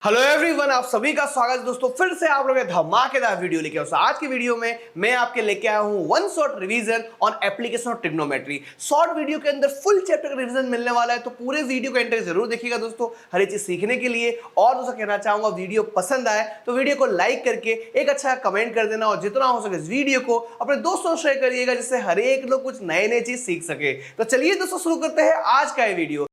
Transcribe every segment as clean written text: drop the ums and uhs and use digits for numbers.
Hello everyone, आप सभी का स्वागत है दोस्तों। फिर से आप लोग धमाकेदार वीडियो लेके आओ। आज की वीडियो में मैं आपके लेके आया हूं one shot revision on application of trigonometry. Short video के अंदर फुल चैप्टर का रिवीजन मिलने वाला है, तो पूरे वीडियो का एंड जरूर देखिएगा दोस्तों, हर एक चीज सीखने के लिए। और दोस्तों कहना चाहूंगा, वीडियो पसंद आए तो वीडियो को लाइक करके एक अच्छा कमेंट कर देना, और जितना हो सके इस वीडियो को अपने दोस्तों से शेयर करिएगा, जिससे हर एक लोग कुछ नए नए चीज सीख सके। तो चलिए दोस्तों शुरू करते हैं आज का ये वीडियो।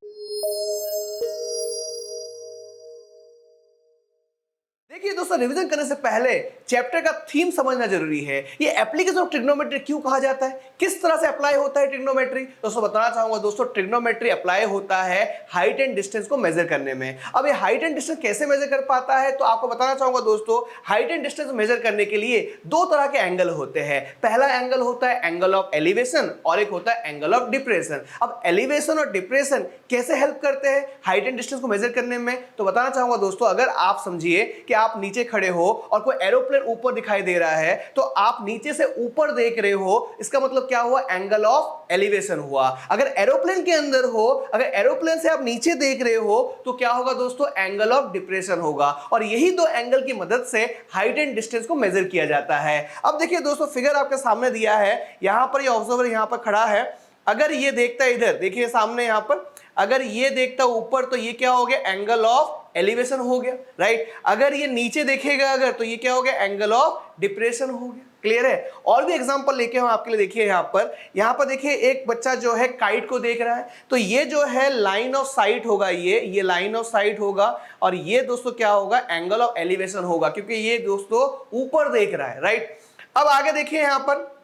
देखिए दोस्तों, रिवीजन करने से पहले चैप्टर का थीम समझना जरूरी है। ये एप्लीकेशन ऑफ ट्रिग्नोमेट्री क्यों कहा जाता है, किस तरह से अप्लाई होता है ट्रिग्नोमेट्री। दोस्तों बताना चाहूंगा दोस्तों, ट्रिग्नोमेट्री अप्लाई होता है हाइट एंड डिस्टेंस को मेजर करने में। अब ये हाइट एंड डिस्टेंस कैसे मेजर कर पाता है, तो आपको बताना चाहूंगा दोस्तों, हाइट एंड डिस्टेंस मेजर करने के लिए दो तरह के एंगल होते हैं। पहला एंगल होता है एंगल ऑफ एलिवेशन और एक होता है एंगल ऑफ डिप्रेशन। अब एलिवेशन और डिप्रेशन कैसे हेल्प करते हैं हाइट एंड डिस्टेंस को मेजर करने में, तो बताना चाहूंगा दोस्तों, अगर आप समझिए कि आप नीचे खड़े हो और कोई एरोप्लेन ऊपर दिखाई दे रहा है, तो आप नीचे से ऊपर देख रहे हो, इसका मतलब क्या हुआ, एंगल ऑफ एलिवेशन हुआ। अगर एरोप्लेन के अंदर हो, अगर एरोप्लेन से आप नीचे देख रहे हो, तो क्या होगा दोस्तों, एंगल ऑफ डिप्रेशन होगा। और यही दो एंगल की मदद से हाइट एंड डिस्टेंस को मेजर किया जाता है। अब देखिए दोस्तों, फिगर आपके सामने दिया है, यहां पर ये ऑब्जर्वर यहां पर खड़ा है। अगर ये देखता है इधर, देखिए सामने यहां पर, अगर ये देखता ऊपर, तो ये क्या हो गया, एंगल ऑफ एलिवेशन हो गया, राइट। अगर ये नीचे देखेगा अगर, तो ये क्या हो गया, एंगल ऑफ डिप्रेशन हो गया। क्लियर है। और भी एग्जांपल लेके हम आपके लिए, देखिए यहां पर देखिए एक बच्चा जो है काइट को देख रहा है, तो ये जो है लाइन ऑफ साइट होगा, ये लाइन ऑफ साइट होगा, और ये दोस्तों क्या होगा, एंगल ऑफ एलिवेशन होगा, क्योंकि ये दोस्तों ऊपर देख रहा है, राइट। अब आगे देखिए, यहां पर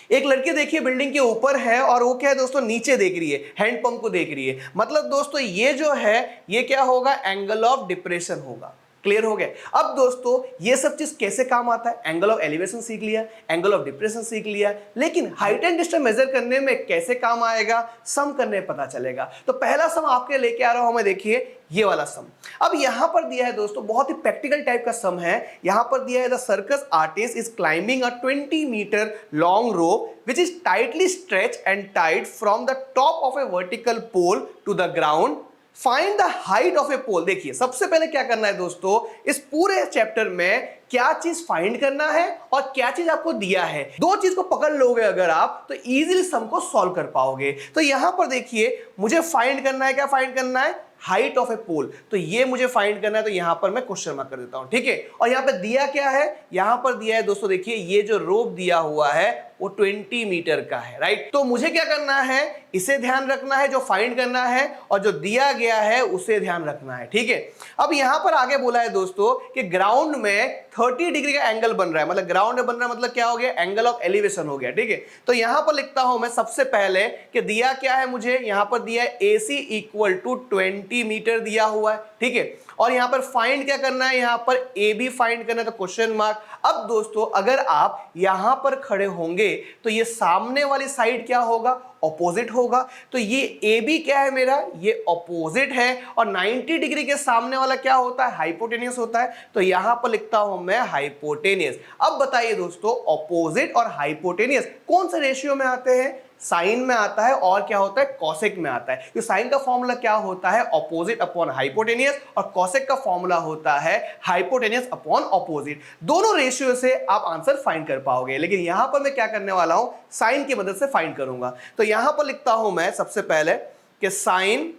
एक लड़की देखिए बिल्डिंग के ऊपर है, और वो क्या है दोस्तों, नीचे देख रही है, हैंडपंप को देख रही है। मतलब दोस्तों ये जो है, ये क्या होगा, एंगल ऑफ डिप्रेशन होगा। क्लियर हो गया। अब दोस्तों ये सब चीज कैसे काम आता है, एंगल ऑफ एलिवेशन सीख लिया, एंगल ऑफ डिप्रेशन सीख लिया, लेकिन हाइट एंड डिस्टेंस मेजर करने में कैसे काम आएगा, सम करने पता चलेगा। तो पहला सम आपके लेके आ रहा हूं मैं, देखिए ये वाला सम। अब यहां पर दिया है दोस्तों, बहुत ही प्रैक्टिकल टाइप का सम है। यहां पर दिया है, the circus artist is climbing a 20 metre long rope which is tightly stretched and tied from the top of a vertical pole to the ground. Find the height of a pole. देखिए सबसे पहले क्या करना है दोस्तों, इस पूरे chapter में क्या चीज फाइंड करना है और क्या चीज आपको दिया है, दो चीज को पकड़ लोगे अगर आप, तो इजीली सम को सॉल्व कर पाओगे। तो यहां पर देखिए, मुझे फाइंड करना है, क्या फाइंड करना है, हाइट ऑफ ए पोल। तो ये मुझे फाइंड करना है, तो यहां पर मैं क्वेश्चन मार्क कर देता हूं, ठीक है। और यहां पर दिया क्या है, यहां पर दिया है दोस्तों, देखिए ये जो रोप दिया हुआ है वो 20 मीटर का है, राइट। तो मुझे क्या करना है, इसे ध्यान रखना है, जो फाइंड करना है, और जो दिया गया है उसे ध्यान रखना है, ठीक है। अब यहां पर आगे बोला है दोस्तों कि ग्राउंड में 30 डिग्री का एंगल बन रहा है, मतलब ग्राउंड में बन रहा है, मतलब क्या हो गया, एंगल ऑफ एलिवेशन हो गया, ठीक है। तो यहां पर लिखता हूं मैं सबसे पहले कि दिया क्या है मुझे, यहां पर दिया है AC इक्वल टू 20 मीटर दिया हुआ है, ठीक है। और यहां पर फाइंड क्या करना है, यहां पर AB फाइंड करना है, तो क्वेश्चन मार्क। अब दोस्तों अगर आप यहां पर खड़े होंगे, तो ये सामने वाली साइड क्या होगा, ऑपोजिट होगा। तो ये AB क्या है मेरा, ये ऑपोजिट है, और 90 डिग्री के सामने वाला क्या होता है, हाइपोटेनियस होता है। तो यहां पर लिखता हूं मैं हाइपोटेनियस। अब बताइए दोस्तों, ऑपोजिट और हाइपोटेनियस कौन से रेशियो में आते हैं, साइन में आता है, और क्या होता है, कॉसेक में आता है। तो साइन का फॉर्मूला क्या होता है, ऑपोजिट अपॉन हाइपोटेनियस, और कॉसेक का फॉर्मूला होता है हाइपोटेनियस अपॉन ऑपोजिट। दोनों रेशियो से आप आंसर फाइंड कर पाओगे, लेकिन यहां पर मैं क्या करने वाला हूं, साइन की मदद से फाइंड करूंगा। तो यहां पर लिखता हूं मैं सबसे पहले कि साइन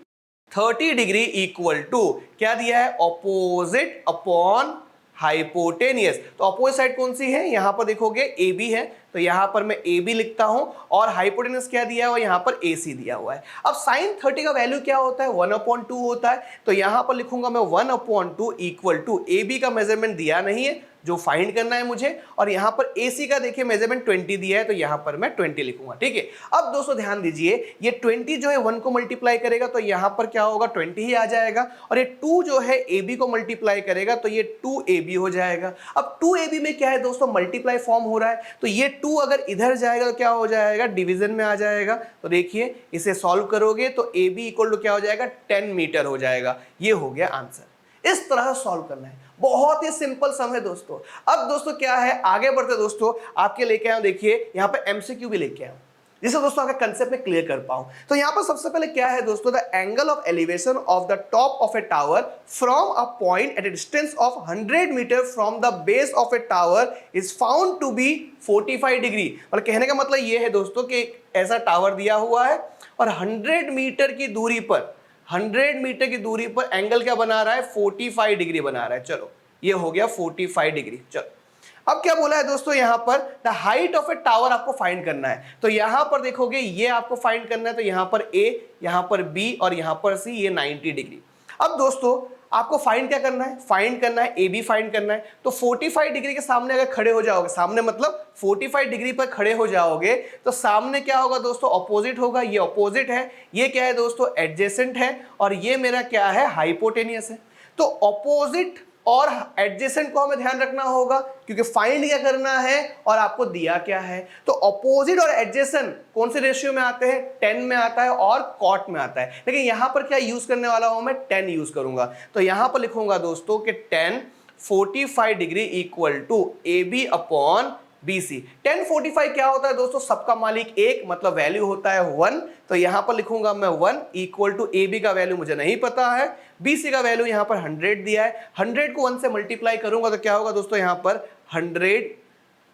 30 डिग्री इक्वल टू क्या दिया है, ऑपोजिट अपॉन हाइपोटेनियस। तो अपोजिट साइड कौन सी है, यहां पर देखोगे AB है, तो यहां पर मैं AB लिखता हूं, और हाइपोटेनस क्या दिया हुआ है, यहां पर AC दिया हुआ है। अब साइन 30 का वैल्यू क्या होता है, 1/2 होता है। तो यहां पर लिखूंगा मैं 1/2 इक्वल टू, AB का मेजरमेंट दिया नहीं है जो फाइंड करना है मुझे, और यहां पर AC का देखिए मेजरमेंट 20 दिया है, तो यहां पर मैं 20 लिखूंगा, ठीक है। अब दोस्तों ध्यान दीजिए, ये 20 जो है 1 को मल्टीप्लाई करेगा, तो यहां पर क्या होगा, 20 ही आ जाएगा, और ये 2 जो है AB को मल्टीप्लाई करेगा, तो ये 2AB हो जाएगा। अब 2AB में क्या है दोस्तों, मल्टीप्लाई फॉर्म हो रहा है, तो ये 2 अगर इधर जाएगा तो क्या हो जाएगा, डिवीजन में आ जाएगा। तो देखिए इसे सॉल्व करोगे तो AB इक्वल टू क्या हो जाएगा, 10 मीटर हो जाएगा। ये हो गया आंसर। इस तरह से सॉल्व करना है, बहुत ही सिंपल सम है दोस्तों। अब दोस्तों क्या है, आगे बढ़ते दोस्तों, आपके लेके आया, देखिए यहां पे MCQ भी लेके आया। जिसे दोस्तों आपके कंसेप्ट में क्लियर कर पाऊं। तो यहां पर सबसे पहले क्या है दोस्तों, the angle of elevation of the top of a tower from a point at a distance of 100 metre from the base of a tower is found to be 45 degree. मतलब कहने का मतलब ये है दोस्तों कि ऐसा टावर दिया हुआ है और 100 मीटर की दूरी पर 100 मीटर की दूरी पर एंगल क्या बना रहा है, 45 डिग्री बना रहा है। चलो ये हो गया 45 डिग्री। चलो अब क्या बोला है दोस्तों, यहां पर the height of a tower आपको फाइंड करना है। तो यहां पर देखोगे ये आपको फाइंड करना है, तो यहां पर ए, यहां पर बी और यहां पर सी, ये 90 डिग्री। अब दोस्तों आपको फाइंड क्या करना है, फाइंड करना है ए बी फाइंड करना है। तो 45 डिग्री के सामने अगर खड़े हो जाओगे, सामने मतलब 45 डिग्री पर खड़े हो जाओगे तो सामने क्या होगा दोस्तों, ऑपोजिट होगा। ये ऑपोजिट है, ये क्या है दोस्तों, एडजेसेंट है, और ये मेरा क्या है, हाइपोटेनियस है। तो ऑपोजिट और एडजेसेंट को हमें ध्यान रखना होगा क्योंकि फाइंड क्या करना है और आपको दिया क्या है। तो ऑपोजिट और एडजेसेंट कौन से रेशियो में आते हैं, 10 में आता है और कॉट में आता है। लेकिन यहां पर क्या यूज करने वाला हूं मैं, 10 यूज करूंगा। तो यहां पर लिखूंगा दोस्तों कि 10 45 degree equal to A B upon BC। 10 45 क्या होता है दोस्तों, सबका मालिक एक, मतलब वैल्यू होता है 1। तो यहां पर लिखूंगा मैं 1 इक्वल टू AB का वैल्यू मुझे नहीं पता है, BC का वैल्यू यहां पर 100 दिया है। 100 को 1 से मल्टीप्लाई करूंगा तो क्या होगा दोस्तों, यहां पर 100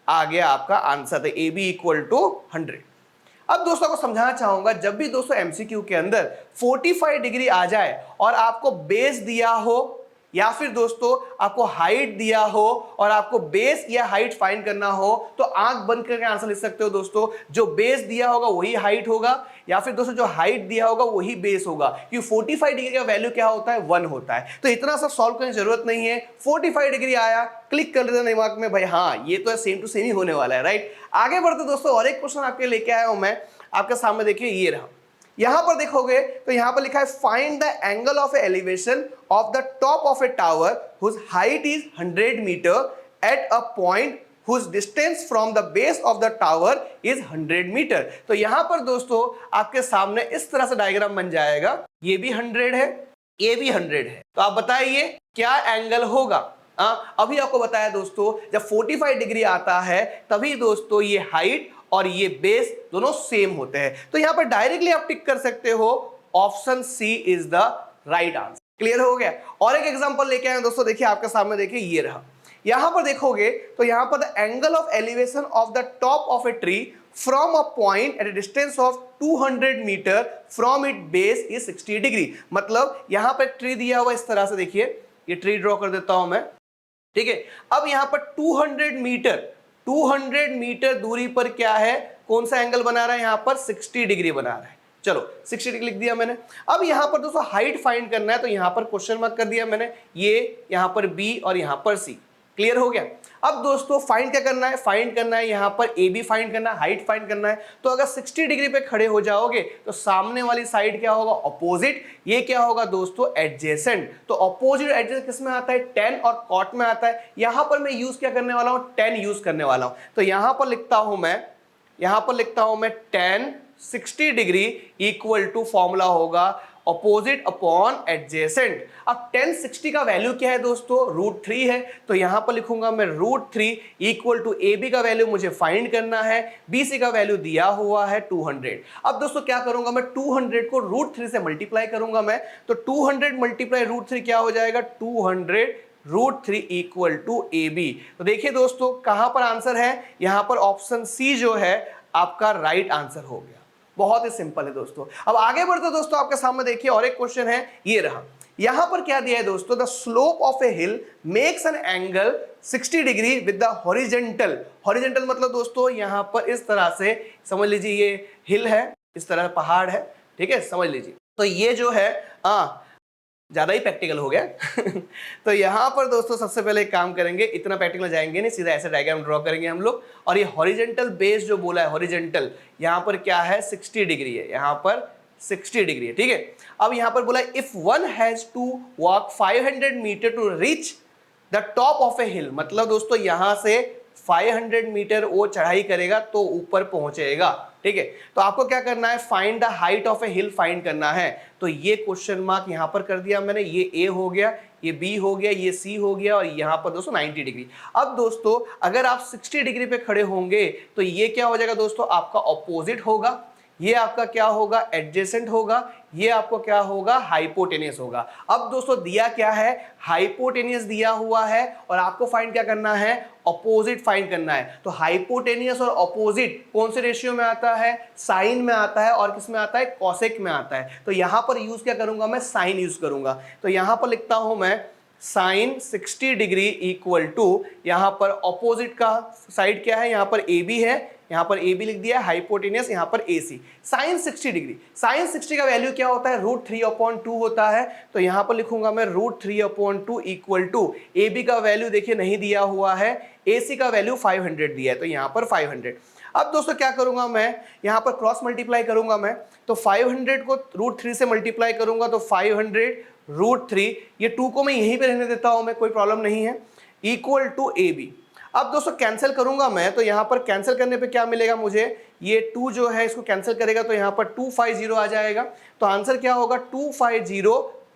आ गया आपका आंसर। तो AB इक्वल टू 100। अब दोस्तों को समझाना चाहूंगा, जब भी दोस्तों MCQ के अंदर 45 डिग्री आ जाए और आपको बेस दिया हो या फिर दोस्तों आपको हाइट दिया हो और आपको बेस या हाइट फाइंड करना हो, तो आंख बंद करके आंसर लिख सकते हो दोस्तों। जो बेस दिया होगा वही हाइट होगा, या फिर दोस्तों जो हाइट दिया होगा वही बेस होगा, क्योंकि 45 डिग्री का वैल्यू क्या होता है, 1 होता है। तो इतना सब सॉल्व करने की जरूरत नहीं है। 45 डिग्री आया, क्लिक कर देना दिमाग में, भाई हाँ ये तो सेम टू सेम ही होने वाला है, राइट। आगे बढ़ते दोस्तों, और एक क्वेश्चन आपके लेके आया हूं मैं आपके सामने। देखिए ये रहा, यहां पर देखोगे तो यहां पर लिखा है find the angle of elevation of the top of a tower whose height is 100 metre at a point whose distance from the base of the tower is 100 metre. तो यहां पर दोस्तों आपके सामने इस तरह से डायग्राम बन जाएगा, ये भी 100 है, ये भी 100 है। तो आप बताइए क्या एंगल होगा। अभी आपको बताया दोस्तों, जब 45 डिग्री आता है तभी दोस्तों ये हाइट और ये बेस दोनों सेम होते हैं। तो यहां पर डायरेक्टली आप टिक कर सकते हो, option C is the right answer. Clear हो गया। और एक एग्जांपल लेके आए दोस्तों, देखिए आपके सामने, देखिए ये रहा। यहां पर देखोगे तो यहां पर the angle of elevation of the top of a tree from a point at a distance of 200 metre from it base is 60 degree. मतलब यहां पर ट्री दिया हुआ इस तरह से, देखिए ये ट्री ड्रॉ कर देता हूं मैं, ठीक है। अब यहां पर 200 मीटर दूरी पर क्या है, कौन सा एंगल बना रहा है, यहां पर 60 डिग्री बना रहा है। चलो 60 डिग्री लिख दिया मैंने। अब यहां पर दोस्तों हाइट फाइंड करना है, तो यहां पर क्वेश्चन मार्क कर दिया मैंने, ये यहां पर B और यहां पर C। क्लियर हो गया। अब दोस्तों फाइंड क्या करना है, फाइंड करना है यहां पर AB फाइंड करना है, हाइट फाइंड करना है। तो अगर 60 डिग्री पे खड़े हो जाओगे तो सामने वाली साइड क्या होगा, ऑपोजिट। ये क्या होगा दोस्तों, एडजेसेंट। तो ऑपोजिट एडजेसेंट किस में आता है, 10 और कॉट में आता है। यहां पर मैं यूज क्या करने वाला हूं, 10 यूज करने वाला हूं। तो यहां पर लिखता हूं मैं 10 60 डिग्री इक्वल टू फॉर्मूला होगा ऑपोजिट अपॉन एडजेसेंट। अब 10 60 का वैल्यू क्या है दोस्तों, √3 है। तो यहां पर लिखूंगा मैं √3 इक्वल टू AB का वैल्यू मुझे फाइंड करना है, BC का वैल्यू दिया हुआ है 200। अब दोस्तों क्या करूंगा मैं, 200 को √3 से मल्टीप्लाई करूंगा मैं। तो 200 मल्टीप्लाई √3 क्या हो जाएगा, 200 √3 इक्वल टू AB। तो देखिए दोस्तों कहां पर आंसर है, यहां पर ऑप्शन C जो है आपका राइट आंसर हो गया। बहुत ही सिंपल है दोस्तों। अब आगे बढ़ते दोस्तों, आपके सामने देखिए और एक क्वेश्चन है, ये रहा। यहां पर क्या दिया है दोस्तों, the slope of a hill makes an angle 60 degree with the horizontal. Horizontal मतलब दोस्तों यहां पर इस तरह से समझ लीजिए, ये हिल है, इस तरह पहाड़ है, ठीक है, समझ लीजिए। तो ये जो है ज्यादा ही प्रैक्टिकल हो गया तो यहां पर दोस्तों सबसे पहले एक काम करेंगे, इतना प्रैक्टिकल जाएंगे नहीं, सीधा ऐसे डायग्राम ड्रॉ करेंगे हम लोग। और ये हॉरिजेंटल बेस जो बोला है, हॉरिजेंटल यहां पर क्या है, 60 डिग्री है, यहां पर 60 डिग्री है, ठीक है। अब यहां पर बोला if one has to walk 500 metre to reach the top of a hill. मतलब दोस्तों यहां से 500 मीटर वो चढ़ाई करेगा तो ऊपर पहुंचेगा, ठीक है। तो आपको क्या करना है, find the height of a hill find करना है। तो ये क्वेश्चन मार्क यहां पर कर दिया मैंने, ये A हो गया, ये बी हो गया, ये सी हो गया, और यहाँ पर दोस्तों 90 डिग्री। अब दोस्तों अगर आप 60 डिग्री पे खड़े होंगे तो ये क्या हो जाएगा दोस्तों, आपका ऑपोजिट होगा, ये आपका क्या होगा, एडजेसेंट होगा, ये आपको क्या होगा, हाइपोटेनियस होगा। अब दोस्तों दिया क्या है, हाइपोटेनियस दिया हुआ है, और आपको फाइंड क्या करना है, ऑपोजिट फाइंड करना है। तो हाइपोटेनियस और ऑपोजिट कौन से रेशियो में आता है, साइन में आता है, और किस में आता है, कॉसेक में आता है। तो यहां पर यूज क्या करूंगा, मैं साइन यूज करूंगा। तो यहां पर लिखता हूं मैं साइन 60 डिग्री इक्वल टू, यहां पर ऑपोजिट का साइड क्या है, यहां पर ए बी है, यहां पर ए बी लिख दिया, हाइपोटेनियस यहां पर ए सी। साइन 60 डिग्री, साइन 60 का वैल्यू क्या होता है, √3/2 होता है। तो यहां पर लिखूंगा मैं √3/2 इक्वल टू, ए बी का वैल्यू देखिए नहीं दिया हुआ है, ए सी का वैल्यू 500 दिया है, तो यहां पर 500। अब दोस्तों क्या करूंगा मैं, यहां पर क्रॉस मल्टीप्लाई करूंगा मैं, तो 500 को √3 से मल्टीप्लाई करूंगा तो 500 √3, ये 2 को मैं यहीं पे रहने देता हूं मैं, कोई प्रॉब्लम नहीं है, इक्वल टू ए बी। अब दोस्तों कैंसिल करूंगा मैं, तो यहां पर कैंसिल करने पे क्या मिलेगा मुझे, ये 2 जो है इसको कैंसिल करेगा तो यहां पर 250 आ जाएगा। तो आंसर क्या होगा, 250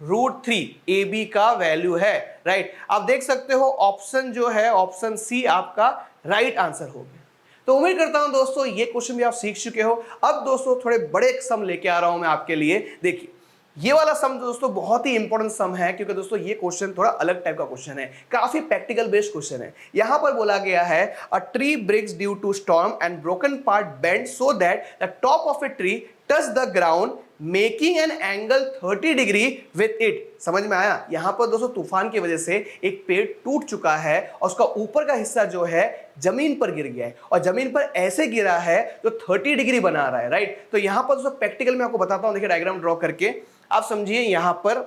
√3 ए बी का वैल्यू है, राइट। आप देख सकते हो ऑप्शन जो है, ऑप्शन सी आपका राइट आंसर हो गया। तो उम्मीद करता हूं दोस्तों ये क्वेश्चन भी आप सीख चुके हो। अब दोस्तों थोड़े बड़े सम लेके आ रहा हूं मैं आपके लिए। देखिए ये वाला सम दोस्तों बहुत ही इंपॉर्टेंट सम है, क्योंकि दोस्तों ये क्वेश्चन थोड़ा अलग टाइप का क्वेश्चन है, काफी प्रैक्टिकल बेस्ड क्वेश्चन है। यहां पर बोला गया है a tree breaks due to storm and broken part bend so that the top of a tree touch the ground making an angle 30 degree with it. समझ में आया, यहां पर दोस्तों तूफान की वजह से एक पेड़ टूट चुका है और उसका ऊपर का हिस्सा जो है जमीन पर गिर गया है, और जमीन पर ऐसे गिरा है जो 30 डिग्री बना रहा है, राइट। तो यहां पर दोस्तों प्रैक्टिकल में आपको बताता हूं, देखिए डायग्राम ड्रॉ करके आप समझिए। यहां पर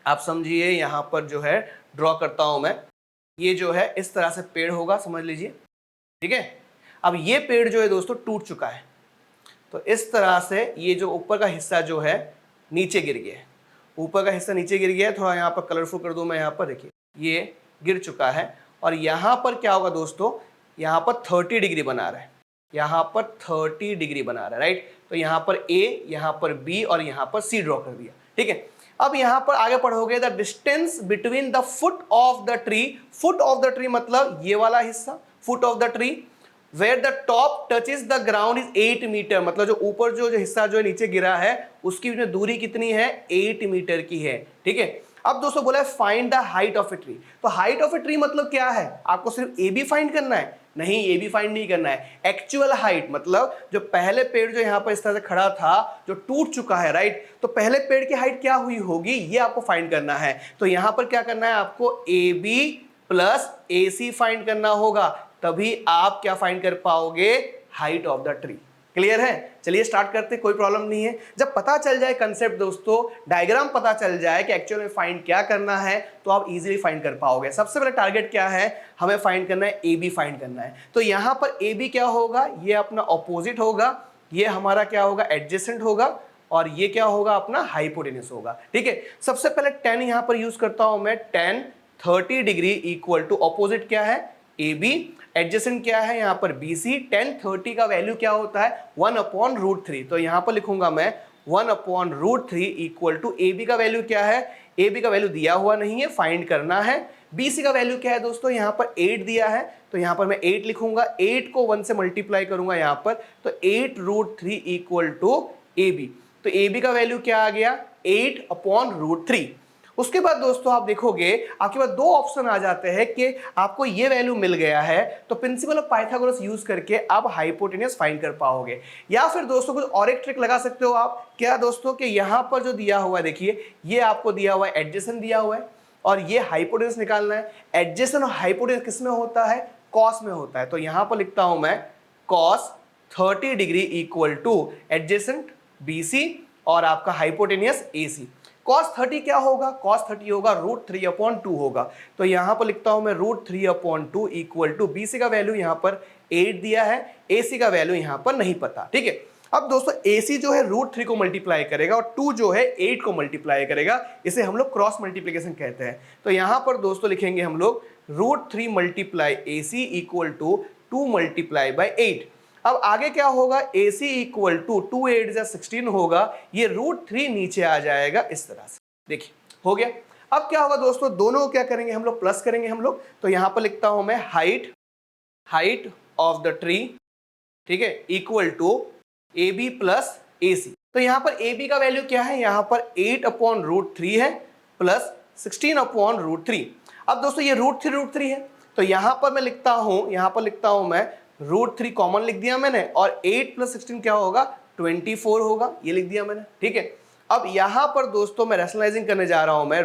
आप समझिए, यहां पर जो है ड्रॉ करता हूं मैं, ये जो है इस तरह से पेड़ होगा, समझ लीजिए, ठीक है। अब ये पेड़ जो है दोस्तों टूट चुका है, तो इस तरह से ये जो ऊपर का हिस्सा जो है नीचे गिर गया है, ऊपर का हिस्सा नीचे गिर गया है। थोड़ा यहाँ पर कलरफुल कर दूं मैं, यहाँ पर देखिए ये गिर चुका है, और यहाँ पर क्या होगा दोस्तों, यहाँ पर 30 डिग्री बना रहा है, यहाँ पर 30 डिग्री बना रहा है, राइट। तो यहाँ पर ए, यहाँ पर बी और यहाँ पर सी ड्रॉ कर दिया, ठीक है। अब यहाँ पर आगे पढ़ोगे, the distance between the foot of the tree, foot of the tree मतलब ये वाला हिस्सा, foot of the tree, where the top touches the ground is 8 metre, मतलब जो ऊपर जो हिस्सा जो है नीचे गिरा है उसकी में दूरी कितनी है, 8 मीटर की है, ठीक है। अब दोस्तों बोला है find the height of a tree. तो हाइट ऑफ ए ट्री मतलब क्या है, आपको सिर्फ ए बी फाइंड करना है, नहीं ए बी फाइंड नहीं करना है, एक्चुअल हाइट मतलब जो पहले पेड़ जो यहाँ पर इस तरह से खड़ा था जो टूट चुका है, राइट। तो पहले पेड़ की हाइट क्या हुई होगी ये आपको फाइंड करना है। तो यहां पर क्या करना है, आपको A B plus A C find करना होगा, तभी आप क्या फाइंड कर पाओगे, height of the tree. Clear है, चलिए स्टार्ट करते, कोई प्रॉब्लम नहीं है। जब पता चल जाए कंसेप्ट दोस्तों, डायग्राम पता चल जाए कि एक्चुअल में फाइंड क्या करना है, तो आप इजीली फाइंड कर पाओगे। सबसे पहले टारगेट क्या है, हमें फाइंड करना है ए बी फाइंड करना है। तो यहां पर ए बी क्या होगा, ये अपना ऑपोजिट होगा, ये हमारा क्या होगा, एडजेसेंट होगा, और ये क्या होगा, अपना हाइपोटेन्यूस होगा, ठीक है। सबसे पहले 10 यहां पर यूज करता हूं मैं, 10 30 डिग्री इक्वल टू ऑपोजिट क्या है, ए बी, एडजेसेंट क्या है यहाँ पर बी सी। 10 30 का वैल्यू क्या होता है, 1/√3। तो यहाँ पर लिखूंगा मैं 1/√3 इक्वल टू ए बी का वैल्यू क्या है, ए बी का वैल्यू दिया हुआ नहीं है, फाइंड करना है। बी सी का वैल्यू क्या है दोस्तों, यहाँ पर 8 दिया है, तो यहाँ पर मैं 8 लिखूंगा, 8 को 1 से मल्टीप्लाई करूंगा यहाँ पर, तो 8√3 इक्वल टू ए बी। तो ए बी का वैल्यू क्या आ गया, 8/√3। उसके बाद दोस्तों आप देखोगे आपके पास दो ऑप्शन आ जाते हैं कि आपको ये वैल्यू मिल गया है, तो प्रिंसिपल ऑफ पाइथागोरस यूज करके आप हाइपोटेन्यूस फाइंड कर पाओगे। या फिर दोस्तों कुछ और एक ट्रिक लगा सकते हो आप, क्या दोस्तों कि यहां पर जो दिया हुआ है, देखिए ये आपको दिया हुआ है, एडजेसेंट दिया हुआ है, और ये हाइपोटेन्यूस निकालना है। एडजेसेंट और हाइपोटेन्यूस किस में होता है, कॉस में होता है। तो यहां पर लिखता हूं मैं cos 30 degree equal two adjacent BC और आपका हाइपोटेनियस AC। cos 30 क्या होगा, cos 30 होगा √3/2 होगा। तो यहां पर लिखता हूं मैं √3/2 इक्वल टू BC का वैल्यू यहां पर 8 दिया है, AC का वैल्यू यहां पर नहीं पता, ठीक है। अब दोस्तों AC जो है √3 को मल्टीप्लाई करेगा और 2 जो है 8 को मल्टीप्लाई करेगा, इसे हम लोग क्रॉस मल्टीप्लीकेशन कहते हैं। तो यहां पर दोस्तों लिखेंगे हम लोग √3 multiply AC equal to 2 multiply by 8। अब आगे क्या होगा, AC इक्वल टू 2 8 16 होगा, ये √3 नीचे आ जाएगा इस तरह से, देखिए हो गया। अब क्या होगा दोस्तों, दोनों को क्या करेंगे हम लोग, प्लस करेंगे हम लोग। तो यहां पर लिखता हूं मैं हाइट ऑफ द ट्री, ठीक है, equal to A B plus A C. तो यहां पर ए बी का वैल्यू क्या है, यहां पर 8/√3 है प्लस 16/√3। अब दोस्तों ये √3 है, तो यहां पर मैं लिखता हूं मैं √3 कॉमन लिख दिया मैंने, और 8 + 16 क्या होगा, 24 होगा, ये लिख दिया मैंने, ठीक है। अब यहां पर दोस्तों मैं रैशनलाइजिंग करने जा रहा हूं मैं,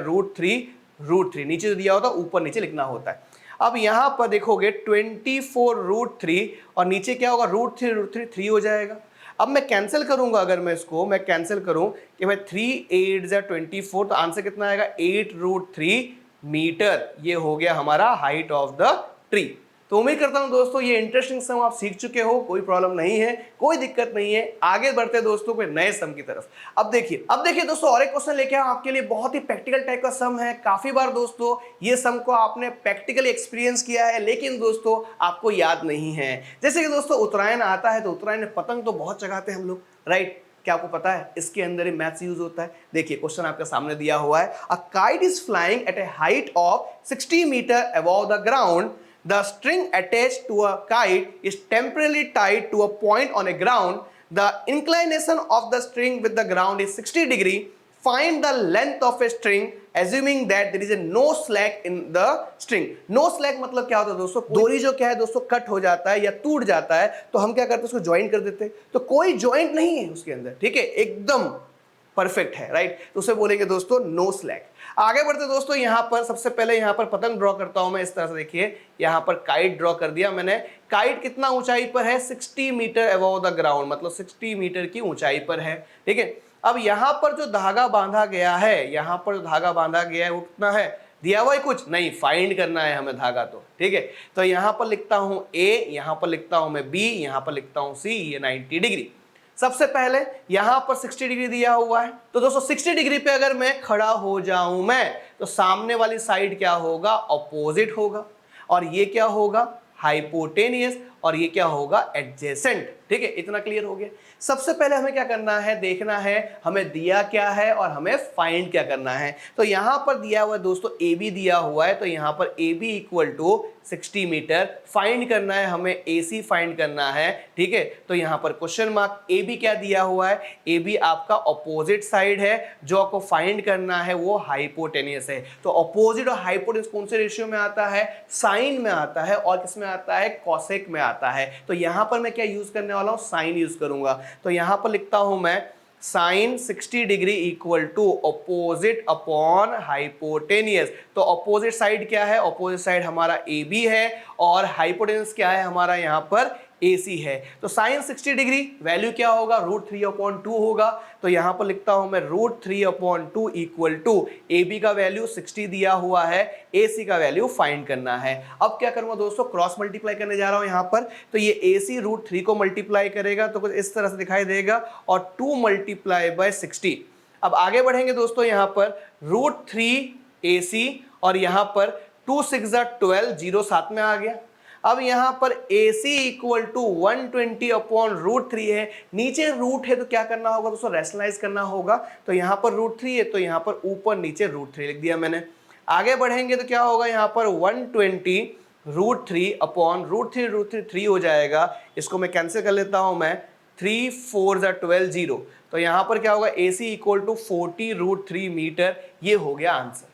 √3 नीचे जो दिया होता है ऊपर नीचे लिखना होता है। अब यहां पर देखोगे 24√3 और नीचे क्या होगा, √3 3 हो जाएगा। अब मैं कैंसिल करूंगा, अगर मैं इसको मैं कैंसिल करूं कि भाई 3 8 = 24, तो आंसर कितना आएगा, 8√3 मीटर। ये हो गया हमारा हाइट ऑफ द ट्री। तो उम्मीद करता हूं दोस्तों ये इंटरेस्टिंग सम आप सीख चुके हो, कोई प्रॉब्लम नहीं है, कोई दिक्कत नहीं है। आगे बढ़ते हैं दोस्तों कोई नए सम की तरफ। अब देखिए दोस्तों, और एक क्वेश्चन लेके आऊं आपके लिए, बहुत ही प्रैक्टिकल टाइप का सम है। काफी बार दोस्तों ये सम को आपने प्रैक्टिकली एक्सपीरियंस किया है, लेकिन दोस्तों आपको याद नहीं है। जैसे कि दोस्तों उत्तरायण आता है, तो उत्तरायण में पतंग तो बहुत चगाते हैं हम लोग, राइट। क्या आपको पता है इसके अंदर ही मैथ्स यूज होता है। देखिए क्वेश्चन आपके सामने दिया हुआ है, a kite is flying at a height of 60 metre above the ground. The string attached to a kite is temporarily tied to a point on a ground. The inclination of the string with the ground is 60 degree. Find the length of a string assuming that there is a no slack in the string. No slack मतलब क्या होता है दोस्तों, डोरी जो क्या है दोस्तों कट हो जाता है या टूट जाता है, तो हम क्या करते हैं उसको ज्वाइन कर देते हैं। तो कोई ज्वाइंट नहीं है उसके अंदर, ठीक है, एकदम परफेक्ट है, राइट। तो उसे बोलेंगे दोस्तों नो स्लैक। आगे बढ़ते दोस्तों, यहां पर सबसे पहले यहां पर पतंग ड्रॉ करता हूं मैं इस तरह से। देखिए यहां पर काइट ड्रॉ कर दिया मैंने। काइट कितना ऊंचाई पर है, 60 मीटर अबव द ग्राउंड, मतलब 60 मीटर की ऊंचाई पर है, ठीक है। अब यहां पर जो धागा बांधा गया है, यहां पर जो धागा बांधा गया है वो कितना है, दिया हुआ है कुछ नहीं, फाइंड करना है हमें धागा, तो ठीक है। तो यहां पर लिखता हूं ए, यहां पर लिखता हूं मैं बी, यहां पर लिखता हूं सी, ये 90 डिग्री। सबसे पहले यहां पर 60 डिग्री दिया हुआ है, तो दोस्तों 60 डिग्री पे अगर मैं खड़ा हो जाऊं मैं, तो सामने वाली साइड क्या होगा, ऑपोजिट होगा, और ये क्या होगा, हाइपोटेनियस, और ये क्या होगा, एडजेसेंट, ठीक है। इतना क्लियर हो गया। सबसे पहले हमें क्या करना है, देखना है हमें दिया क्या है और हमें फाइंड क्या करना है। तो यहां पर दिया हुआ है दोस्तों ए बी दिया हुआ है, तो यहां पर A B equal to 60 metre find करना है हमें, ए सी फाइंड करना है, ठीक है। तो यहां पर क्वेश्चन मार्क, ए बी क्या दिया हुआ है, ए बी आपका ऑपोजिट साइड है, जो आपको फाइंड करना है वो हाइपोटेनियस है। तो ऑपोजिट और हाइपोटेनियस कौन से रेशियो में आता है, साइन में आता है, और किस में आता है, कॉसेक में आता है। तो यहां पर मैं क्या यूज करने वाला हूं, साइन यूज करूंगा। तो यहां पर लिखता हूं मैं sine 60 degree equal to opposite upon hypotenuse. तो ऑपोजिट साइड क्या है, ऑपोजिट साइड हमारा ए बी है, और हाइपोटेनियस क्या है हमारा यहाँ पर AC है। तो साइन 60 डिग्री वैल्यू क्या होगा, √3/2 होगा। तो यहां पर लिखता हूं मैं √3/2 इक्वल टू AB का वैल्यू 60 दिया हुआ है, AC का वैल्यू फाइंड करना है। अब क्या करूंगा दोस्तों, क्रॉस मल्टीप्लाई करने जा रहा हूं यहां पर। तो ये AC √3 को मल्टीप्लाई करेगा तो कुछ इस तरह से दिखाई देगा, और 2 × 60। अब आगे बढ़ेंगे दोस्तों, यहां पर √3 AC, और यहां पर 2 × 6 = 12, 0 साथ में आ गया। अब यहां पर AC इक्वल टू 120/√3 है, नीचे रूट है, तो क्या करना होगा दोस्तों, रैशनलाइज करना होगा। तो यहां पर √3 है, तो यहां पर ऊपर नीचे √3 लिख दिया मैंने। आगे बढ़ेंगे तो क्या होगा, यहां पर 120/√3 3 हो जाएगा। इसको मैं कैंसिल कर लेता हूं मैं, 3 × 4 = 12, 0। तो यहां पर क्या होगा, AC इक्वल टू 40√3 मीटर। ये हो गया आंसर।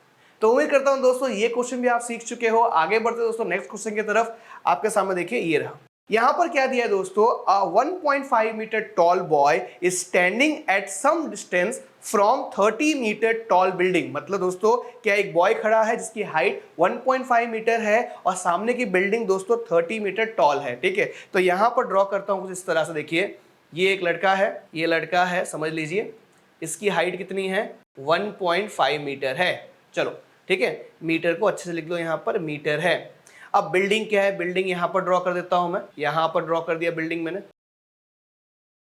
तो उम्मीद करता हूं दोस्तों ये क्वेश्चन भी आप सीख चुके हो। आगे बढ़ते दोस्तों नेक्स्ट क्वेश्चन की तरफ। आपके सामने देखिए ये रहा। यहां पर क्या दिया है दोस्तों, 1.5 metre tall boy is standing at some distance from 30 metre tall building. मतलब दोस्तों क्या एक बॉय खड़ा है जिसकी हाइट 1.5 मीटर है, और सामने की बिल्डिंग दोस्तों 30 मीटर टॉल है, ठीक है। तो यहां पर ड्रॉ करता हूं कुछ इस तरह से। देखिए ये एक लड़का है, ये लड़का है, समझ लीजिए इसकी हाइट कितनी है, 1.5 मीटर है। चलो ठीक है, मीटर को अच्छे से लिख लो, यहां पर मीटर है। अब बिल्डिंग क्या है, बिल्डिंग यहां पर ड्रॉ कर देता हूं मैं, यहां पर ड्रॉ कर दिया बिल्डिंग मैंने,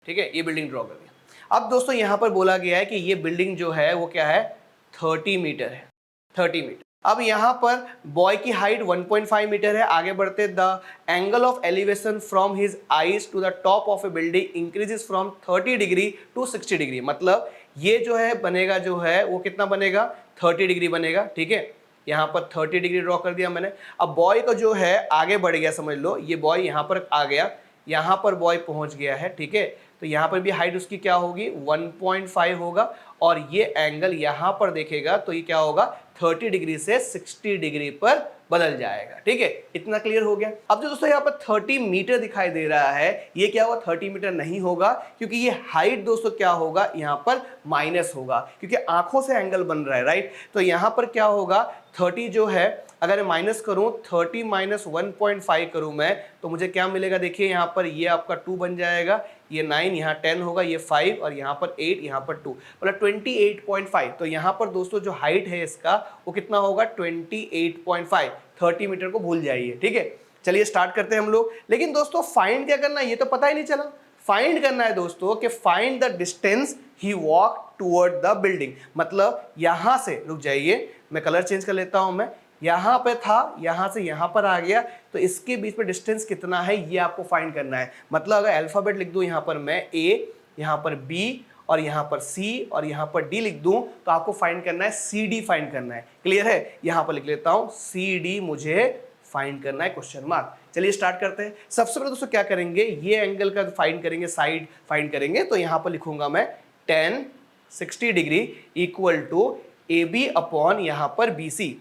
ठीक है, ये बिल्डिंग ड्रॉ कर दिया। अब दोस्तों यहां पर बोला गया है कि ये बिल्डिंग जो है वो क्या है, 30 मीटर है, 30 मीटर। अब यहां पर बॉय की हाइट 1.5 मीटर है। आगे बढ़ते, the angle of elevation from his eyes to the top of a building increases from 30 degree to 60 degree. मतलब ये जो है बनेगा, जो है वो कितना बनेगा, 30 डिग्री बनेगा, ठीक है। यहाँ पर 30 डिग्री ड्रॉ कर दिया मैंने। अब बॉय का जो है आगे बढ़ गया, समझ लो ये बॉय यहाँ पर आ गया, यहाँ पर बॉय पहुँच गया है, ठीक है। तो यहाँ पर भी हाइट उसकी क्या होगी 1.5 होगा, और ये एंगल यहाँ पर देखेगा तो ये क्या होगा 30 डिग्री से 60 डिग्री पर बदल जाएगा, ठीक है। इतना क्लियर हो गया। अब जो दोस्तों यहाँ पर 30 मीटर दिखाई दे रहा है, ये क्या होगा 30 मीटर नहीं होगा, क्योंकि ये हाइट दोस्तों क्या होगा यहाँ पर माइनस होगा, क्योंकि आंखों से एंगल बन रहा है, राइट। तो यहाँ पर क्या होगा 30 जो है अगर मैं माइनस करूं 30 माइनस 1.5 करूं मैं, तो मुझे क्या मिलेगा, देखिए यहाँ पर ये आपका 2 बन जाएगा, ये 9, यहाँ 10 होगा, ये 5 और यहाँ पर 8, यहाँ पर 2, मतलब 28.5। तो यहाँ पर दोस्तों जो हाइट है इसका वो कितना होगा 28.5। 30 मीटर को भूल जाइए, ठीक है। चलिए स्टार्ट करते हैं हम लोग। लेकिन दोस्तों फाइंड क्या करना है ये तो पता ही नहीं चला। फाइंड करना है दोस्तों कि find the distance he walk toward the building, मतलब यहां से, रुक जाइए मैं कलर चेंज कर लेता हूं, मैं यहां पे था, यहां से यहां पर आ गया, तो इसके बीच में डिस्टेंस कितना है ये आपको फाइंड करना है। मतलब अगर अल्फाबेट लिख दूं यहां पर मैं ए, यहां पर बी और यहाँ पर C और यहाँ पर D लिख दूं, तो आपको फाइंड करना है CD फाइंड करना है। क्लियर है, यहाँ पर लिख लेता हूं CD मुझे फाइंड करना है क्वेश्चन मार्क। चलिए स्टार्ट करते हैं। सबसे पहले दोस्तों क्या करेंगे, ये एंगल का फाइंड करेंगे, साइड फाइंड करेंगे। तो यहाँ पर लिखूंगा मैं 10 60 degree equal to AB upon यहाँ पर BC।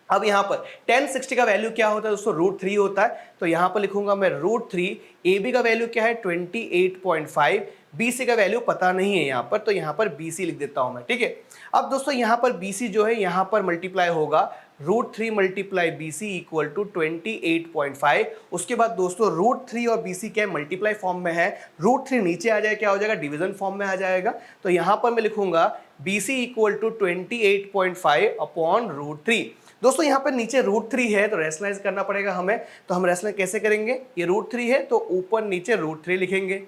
अब यहाँ पर 10 60 का वैल्यू क्या होता है दोस्तों, √3 होता है। तो यहाँ पर लिखूंगा मैं √3, AB का वैल्यू क्या है 28.5, BC का वैल्यू पता नहीं है यहाँ पर, तो यहाँ पर BC लिख देता हूँ मैं, ठीक है। अब दोस्तों यहाँ पर BC जो है यहाँ पर मल्टीप्लाई होगा, √3 मल्टीप्लाई BC इक्वल टू 28.5। उसके बाद दोस्तों √3 और BC क्या है मल्टीप्लाई फॉर्म में है, √3 नीचे आ जाए क्या हो जाएगा डिवीजन फॉर्म में आ जाएगा। तो यहाँ पर मैं लिखूंगा BC इक्वल टू 28.5 अपॉन √3। दोस्तों यहाँ पर नीचे √3 है तो रेशनलाइज करना पड़ेगा हमें, तो हम रेशनलाइज कैसे करेंगे, ये √3 है तो ऊपर नीचे √3 लिखेंगे।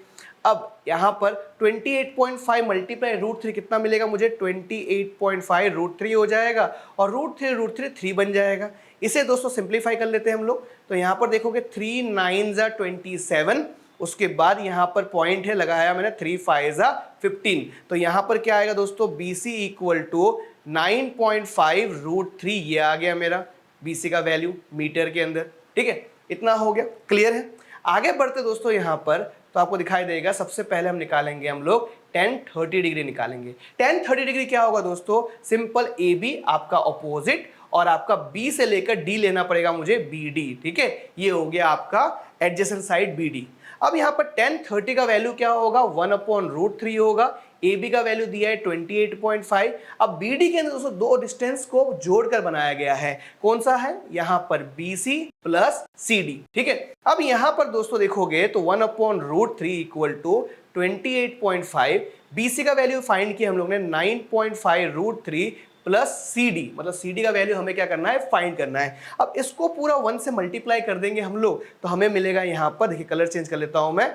अब यहाँ पर 28.5 मल्टीप्लाई √3 कितना मिलेगा मुझे 28.5 √3 हो जाएगा, और √3 3 बन जाएगा। इसे दोस्तों सिंप्लीफाई कर लेते हैं हम लोग। तो यहाँ पर देखोगे 3 9 27, उसके बाद यहाँ पर पॉइंट है लगाया मैंने 3 5 15। तो यहाँ पर क्या आएगा दोस्तों BC इक्वल टू 9.5 √3, ये आ गया मेरा BC का वैल्यू मीटर के अंदर, ठीक है। इतना हो गया, क्लियर है। आगे बढ़ते दोस्तों यहाँ पर तो आपको दिखाई देगा, सबसे पहले हम निकालेंगे हम लोग 10 30 डिग्री निकालेंगे। 10 30 डिग्री क्या होगा दोस्तों, सिंपल AB आपका ऑपोजिट और आपका B से लेकर D लेना पड़ेगा मुझे BD, ठीक है। ये हो गया आपका एडजेसेंट साइड BD। अब यहाँ पर 10 30 का वैल्यू क्या होगा 1/√3 होगा, AB का वैल्यू दिया है 28.5। अब BD के अंदर दोस्तों दो डिस्टेंस को जोड़कर बनाया गया है, कौन सा है यहाँ पर BC प्लस CD, ठीक है। अब यहाँ पर दोस्तों देखोगे तो 1/√3 इक्वल टू 28.5, BC का वैल्यू फाइंड किया हम लोग ने 9.5 √3 प्लस CD, मतलब CD का वैल्यू हमें क्या करना है फाइंड करना है। अब इसको पूरा 1 से मल्टीप्लाई कर देंगे हम लोग, तो हमें मिलेगा यहाँ पर, देखिए कलर चेंज कर लेता हूं मैं,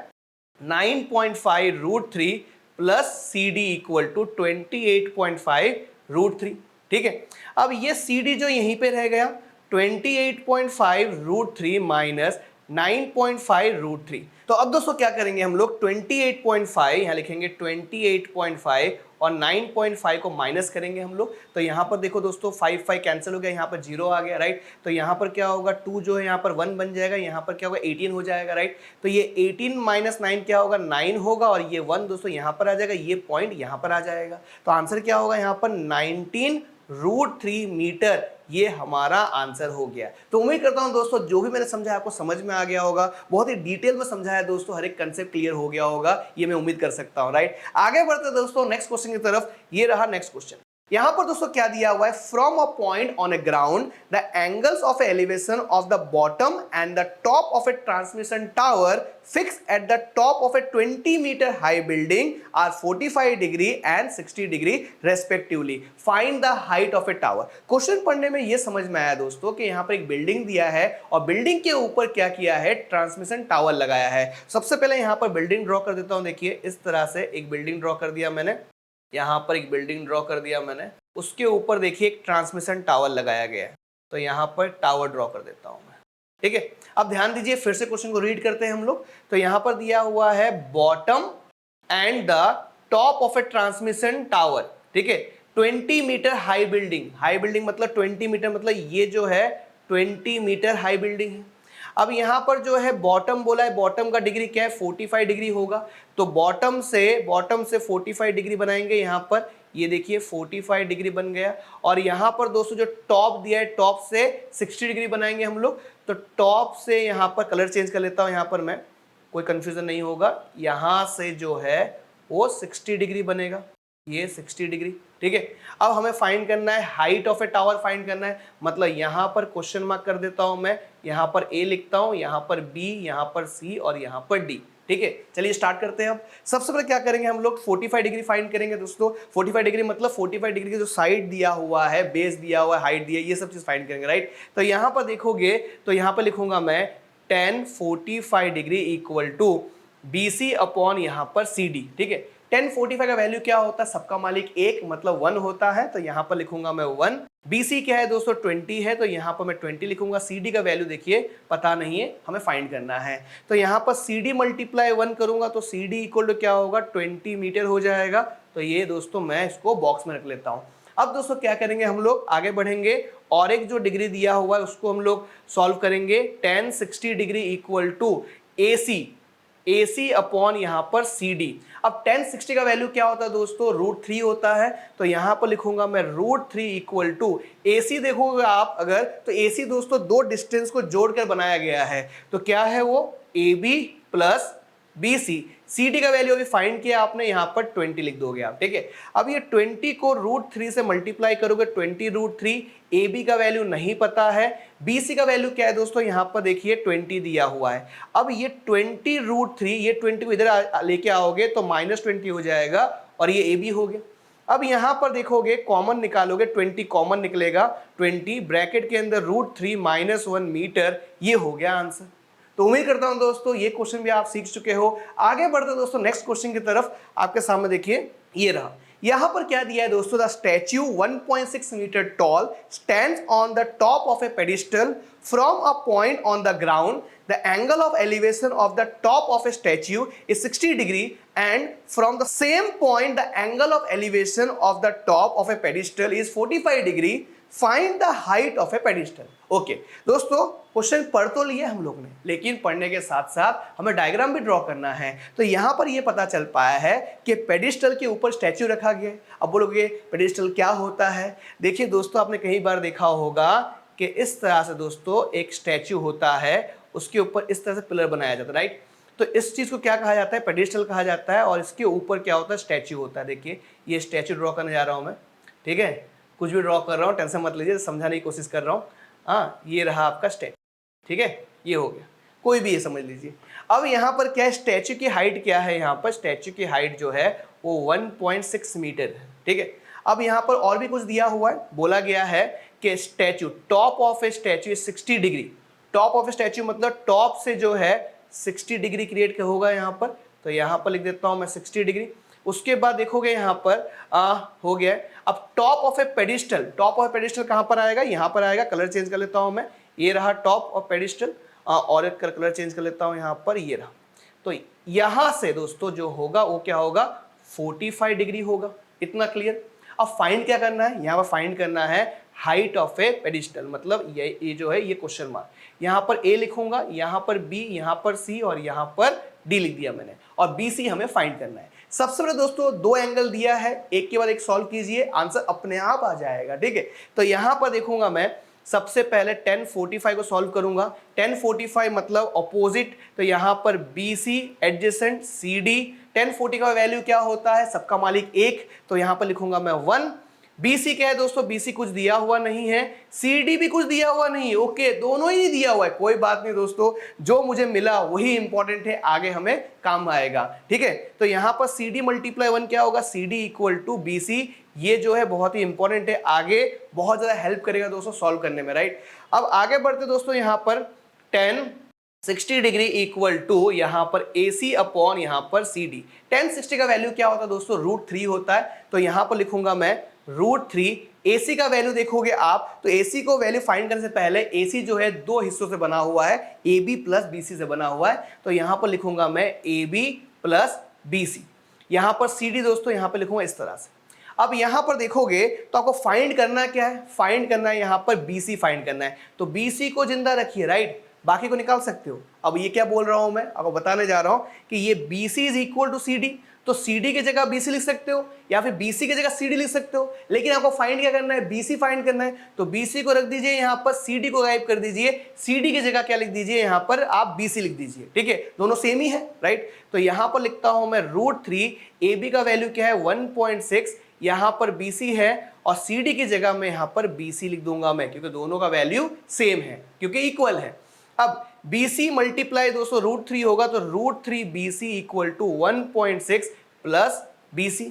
9.5 √3 प्लस CD इक्वल टू 28.5 √3, ठीक है। अब ये CD जो यहीं पे रह गया 28.5 √3 माइनस 9.5 √3। तो अब दोस्तों क्या करेंगे हम लोग 28.5 यहाँ लिखेंगे 28.5 और 9.5 को माइनस करेंगे हम लोग। तो यहाँ पर देखो दोस्तों 5 5 कैंसिल हो गया, यहाँ पर 0 आ गया, राइट। तो यहाँ पर क्या होगा 2 जो है यहाँ पर 1 बन जाएगा, यहाँ पर क्या होगा 18 हो जाएगा, राइट। तो ये 18 माइनस 9 क्या होगा 9 होगा, और ये 1 दोस्तों यहाँ पर आ जाएगा, ये पॉइंट यहाँ पर आ जाएगा। तो आंसर क्या होगा यहाँ पर 19 √3 मीटर, ये हमारा आंसर हो गया। तो उम्मीद करता हूं दोस्तों जो भी मैंने समझाया आपको समझ में आ गया होगा, बहुत ही डिटेल में समझाया दोस्तों, हर एक कंसेप्ट क्लियर हो गया होगा, ये मैं उम्मीद कर सकता हूं, राइट। आगे बढ़ते दोस्तों नेक्स्ट क्वेश्चन की तरफ। ये रहा नेक्स्ट क्वेश्चन। यहां पर दोस्तों क्या दिया हुआ है, from a point on a ground the angles of elevation of the bottom and the top of a transmission tower fix at the top of a 20 metre high building are 45 degree and 60 degree respectively, find the height of a tower. Question पढ़ने में यह समझ में आया दोस्तों कि यहां पर एक बिल्डिंग दिया है और बिल्डिंग के ऊपर क्या किया है, ट्रांसमिशन टावर लगाया है। सबसे पहले यहां पर बिल्डिंग ड्रॉ कर देता हूं, देखिए इस तरह से एक बिल्डिंग ड्रॉ कर दिया मैंने, यहाँ पर एक बिल्डिंग ड्रॉ कर दिया मैंने, उसके ऊपर देखिए एक ट्रांसमिशन टावर लगाया गया है, तो यहाँ पर टावर ड्रॉ कर देता हूँ मैं, ठीक है। अब ध्यान दीजिए, फिर से क्वेश्चन को रीड करते हैं हम लोग। तो यहाँ पर दिया हुआ है bottom and the top of a transmission tower, ठीक है, 20 metre high building, high building मतलब 20 मीटर, मतलब ये जो है 20 मीटर हाई बिल्डिंग है। अब यहां पर जो है बॉटम बोला है, बॉटम का डिग्री क्या है 45 डिग्री होगा, तो बॉटम से 45 डिग्री बनाएंगे यहां पर, ये देखिए 45 डिग्री बन गया। और यहां पर दोस्तों जो टॉप दिया है, टॉप से 60 डिग्री बनाएंगे हम लोग, तो टॉप से यहां पर कलर चेंज कर लेता हूं यहां पर मैं, कोई कंफ्यूजन नहीं होगा, यहां से जो है वो 60 डिग्री बनेगा, ये 60 डिग्री, ठीक है। अब हमें फाइंड करना है height of a tower, find करना है, मतलब यहां पर क्वेश्चन मार्क कर देता हूं मैं, यहां पर ए लिखता हूं, यहां पर बी, यहां पर सी और यहां पर डी, ठीक है। चलिए स्टार्ट करते हैं। अब सबसे पहले क्या करेंगे हम लोग 45 डिग्री फाइंड करेंगे दोस्तों। 45 डिग्री मतलब 45 डिग्री की जो साइड दिया हुआ है, बेस दिया हुआ है, हाइट दिया है, ये सब चीज फाइंड करेंगे, राइट। तो यहां पर देखोगे तो यहां पर लिखूंगा मैं tan 45 degree equal to BC upon यहां पर CD, ठीक है। tan 45 का वैल्यू क्या होता है, सबका मालिक एक मतलब 1 होता है, तो यहां पर लिखूंगा मैं 1। BC क्या है दोस्तों 20 है, तो यहां पर मैं 20 लिखूंगा। CD का वैल्यू देखिए पता नहीं है, हमें फाइंड करना है, तो यहां पर CD मल्टीप्लाई 1 करूंगा तो CD इक्वल टू क्या होगा 20 मीटर हो जाएगा। तो ये दोस्तों मैं इसको बॉक्स में रख लेता हूं। अब दोस्तों क्या करेंगे हम लोग, आगे बढ़ेंगे और एक जो डिग्री दिया हुआ है उसको हम लोग सॉल्व करेंगे। tan 60 degree equal to AC upon यहां पर CD। अब tan 60 का वैल्यू क्या होता है दोस्तों, √3 होता है, तो यहां पर लिखूंगा मैं √3 इक्वल टू AC। देखोगे आप अगर तो AC दोस्तों दो डिस्टेंस को जोड़कर बनाया गया है, तो क्या है वो AB प्लस BC। CD का वैल्यू अभी फाइंड किया आपने, यहां पर 20 लिख दोगे आप, ठीक है। अब ये 20 को √3 से मल्टीप्लाई करोगे, 20 √3। AB का वैल्यू नहीं पता है, BC का वैल्यू क्या है दोस्तों, यहां पर देखिए 20 दिया हुआ है। अब ये 20 √3, ये 20 को इधर लेके आओगे तो -20 हो जाएगा और ये AB हो गया। अब यहां पर देखोगे कॉमन निकालोगे, 20 कॉमन निकलेगा, 20 ब्रैकेट के अंदर √3 -1 मीटर, ये हो गया आंसर। तो उम्मीद करता हूं दोस्तों ये क्वेश्चन भी आप सीख चुके हो। आगे बढ़ते दोस्तों नेक्स्ट क्वेश्चन की तरफ, आपके सामने देखिए ये रहा। यहां पर क्या दिया है दोस्तों, the statue 1.6 metre tall stands on the top of a pedestal from a point on the ground. The angle of elevation of the top of a statue is 60 degree and from the same point the angle of elevation of the top of a pedestal is 45 degree. Find the height of a pedestal. Okay दोस्तों question पढ़ तो लिया हम लोग ने, लेकिन पढ़ने के साथ साथ हमें डायग्राम भी ड्रॉ करना है। तो यहां पर यह पता चल पाया है कि पेडिस्टल के ऊपर स्टैच्यू रखा गया है। अब बोलोगे पेडिस्टल क्या होता है, देखिए दोस्तों आपने कई बार देखा होगा कि इस तरह से दोस्तों एक स्टैच्यू होता है, उसके ऊपर इस तरह से पिलर बनाया जाता है, राइट। तो इस चीज को क्या कहा जाता है, पेडिस्टल कहा जाता है, और इसके ऊपर क्या होता है, स्टैच्यू होता है। देखिए ये स्टैच्यू ड्रॉ करने जा रहा हूं मैं, ठीक है, कुछ भी ड्रॉ कर रहा हूं, टेंशन मत लीजिए, समझाने की कोशिश कर रहा हूं। हाँ ये रहा आपका स्टैच्यू, ठीक है, ये हो गया, कोई भी ये समझ लीजिए। अब यहाँ पर क्या है, स्टैच्यू की हाइट क्या है, यहाँ पर स्टैच्यू की हाइट जो है वो 1.6 मीटर है, ठीक है। अब यहाँ पर और भी कुछ दिया हुआ है, बोला गया है कि statue top of A statue 60 degree, top of A statue मतलब टॉप से जो है 60 डिग्री क्रिएट होगा यहाँ पर, तो यहाँ पर लिख देता हूँ मैं 60 डिग्री। उसके बाद देखोगे यहाँ पर हो गया। अब top of a pedestal, top of a pedestal कहाँ पर आएगा, यहाँ पर आएगा, कलर चेंज कर लेता हूँ मैं, ये रहा टॉप ऑफ पेडिस्टल, और एक कलर चेंज कर लेता हूँ यहाँ पर, ये रहा। तो यहाँ से दोस्तों जो होगा वो क्या होगा, 45 डिग्री होगा, इतना क्लियर। अब फाइंड क्या करना है, यहाँ पर फाइंड करना है हाइट ऑफ ए पेडिस्टल, मतलब ये जो है ये क्वेश्चन मार्क, यहाँ पर ए लिखूंगा, यहाँ पर बी, यहाँ पर सी और यहाँ पर डी लिख दिया मैंने, और बी सी हमें फाइंड करना है। सबसे पहले दोस्तों दो एंगल दिया है, एक के बाद एक सॉल्व कीजिए, आंसर अपने आप आ जाएगा, ठीक है। तो यहाँ पर देखूंगा मैं सबसे पहले tan 45 को सॉल्व करूंगा, tan 45 मतलब ऑपोजिट, तो यहाँ पर BC एडजेसेंट CD, tan 40 का वैल्यू क्या होता है, सबका मालिक एक, तो यहाँ पर लिखूंगा मैं 1। BC क्या है दोस्तों, BC कुछ दिया हुआ नहीं है, CD भी कुछ दिया हुआ नहीं है, ओके दोनों ही दिया हुआ है, कोई बात नहीं दोस्तों, जो मुझे मिला वही इंपॉर्टेंट है, आगे हमें काम आएगा, ठीक है। तो यहाँ पर CD मल्टीप्लाई 1 क्या होगा, CD इक्वल टू BC, ये जो है बहुत ही इंपॉर्टेंट है, आगे बहुत ज्यादा हेल्प करेगा दोस्तों सॉल्व करने में, राइट। अब आगे बढ़ते दोस्तों, यहाँ पर tan 60 डिग्री इक्वल टू यहाँ पर AC अपॉन यहाँ पर CD। tan 60 का वैल्यू क्या होता है दोस्तों, √3 होता है, तो यहाँ पर लिखूंगा मैं √3। AC का वैल्यू देखोगे आप, तो AC को वैल्यू फाइंड करने से पहले AC जो है दो हिस्सों से बना हुआ है, AB प्लस BC से बना हुआ है, तो यहाँ पर लिखूंगा मैं AB प्लस BC। यहाँ पर CD दोस्तों यहाँ पर लिखूंगा इस तरह से। अब यहां पर देखोगे तो आपको फाइंड करना क्या है, फाइंड करना है यहां पर बीसी फाइंड करना है। तो बीसी को जिंदा रखिए, राइट, बाकी को निकाल सकते हो। अब ये क्या बोल रहा हूं मैं आपको बताने जा रहा हूं कि ये BC is equal to CD, तो CD की जगह BC लिख सकते हो या फिर BC की जगह CD लिख सकते हो, लेकिन आपको फाइंड क्या करना है, BC फाइंड करना है। तो BC को रख दीजिए यहां पर, CD को गायब कर दीजिए, CD की जगह क्या लिख दीजिए यहां पर आप BC लिख दीजिए, ठीक है, दोनों सेम ही है, राइट। तो यहां पर लिखता हूं मैं √3, AB का वैल्यू क्या है 1.6, यहां पर BC है और CD की जगह में यहां पर BC लिख दूंगा मैं, क्योंकि दोनों का वैल्यू सेम है, क्योंकि इक्वल है। अब BC मल्टीप्लाई दोस्तों √3 होगा, तो √3 BC equal to 1.6 plus BC।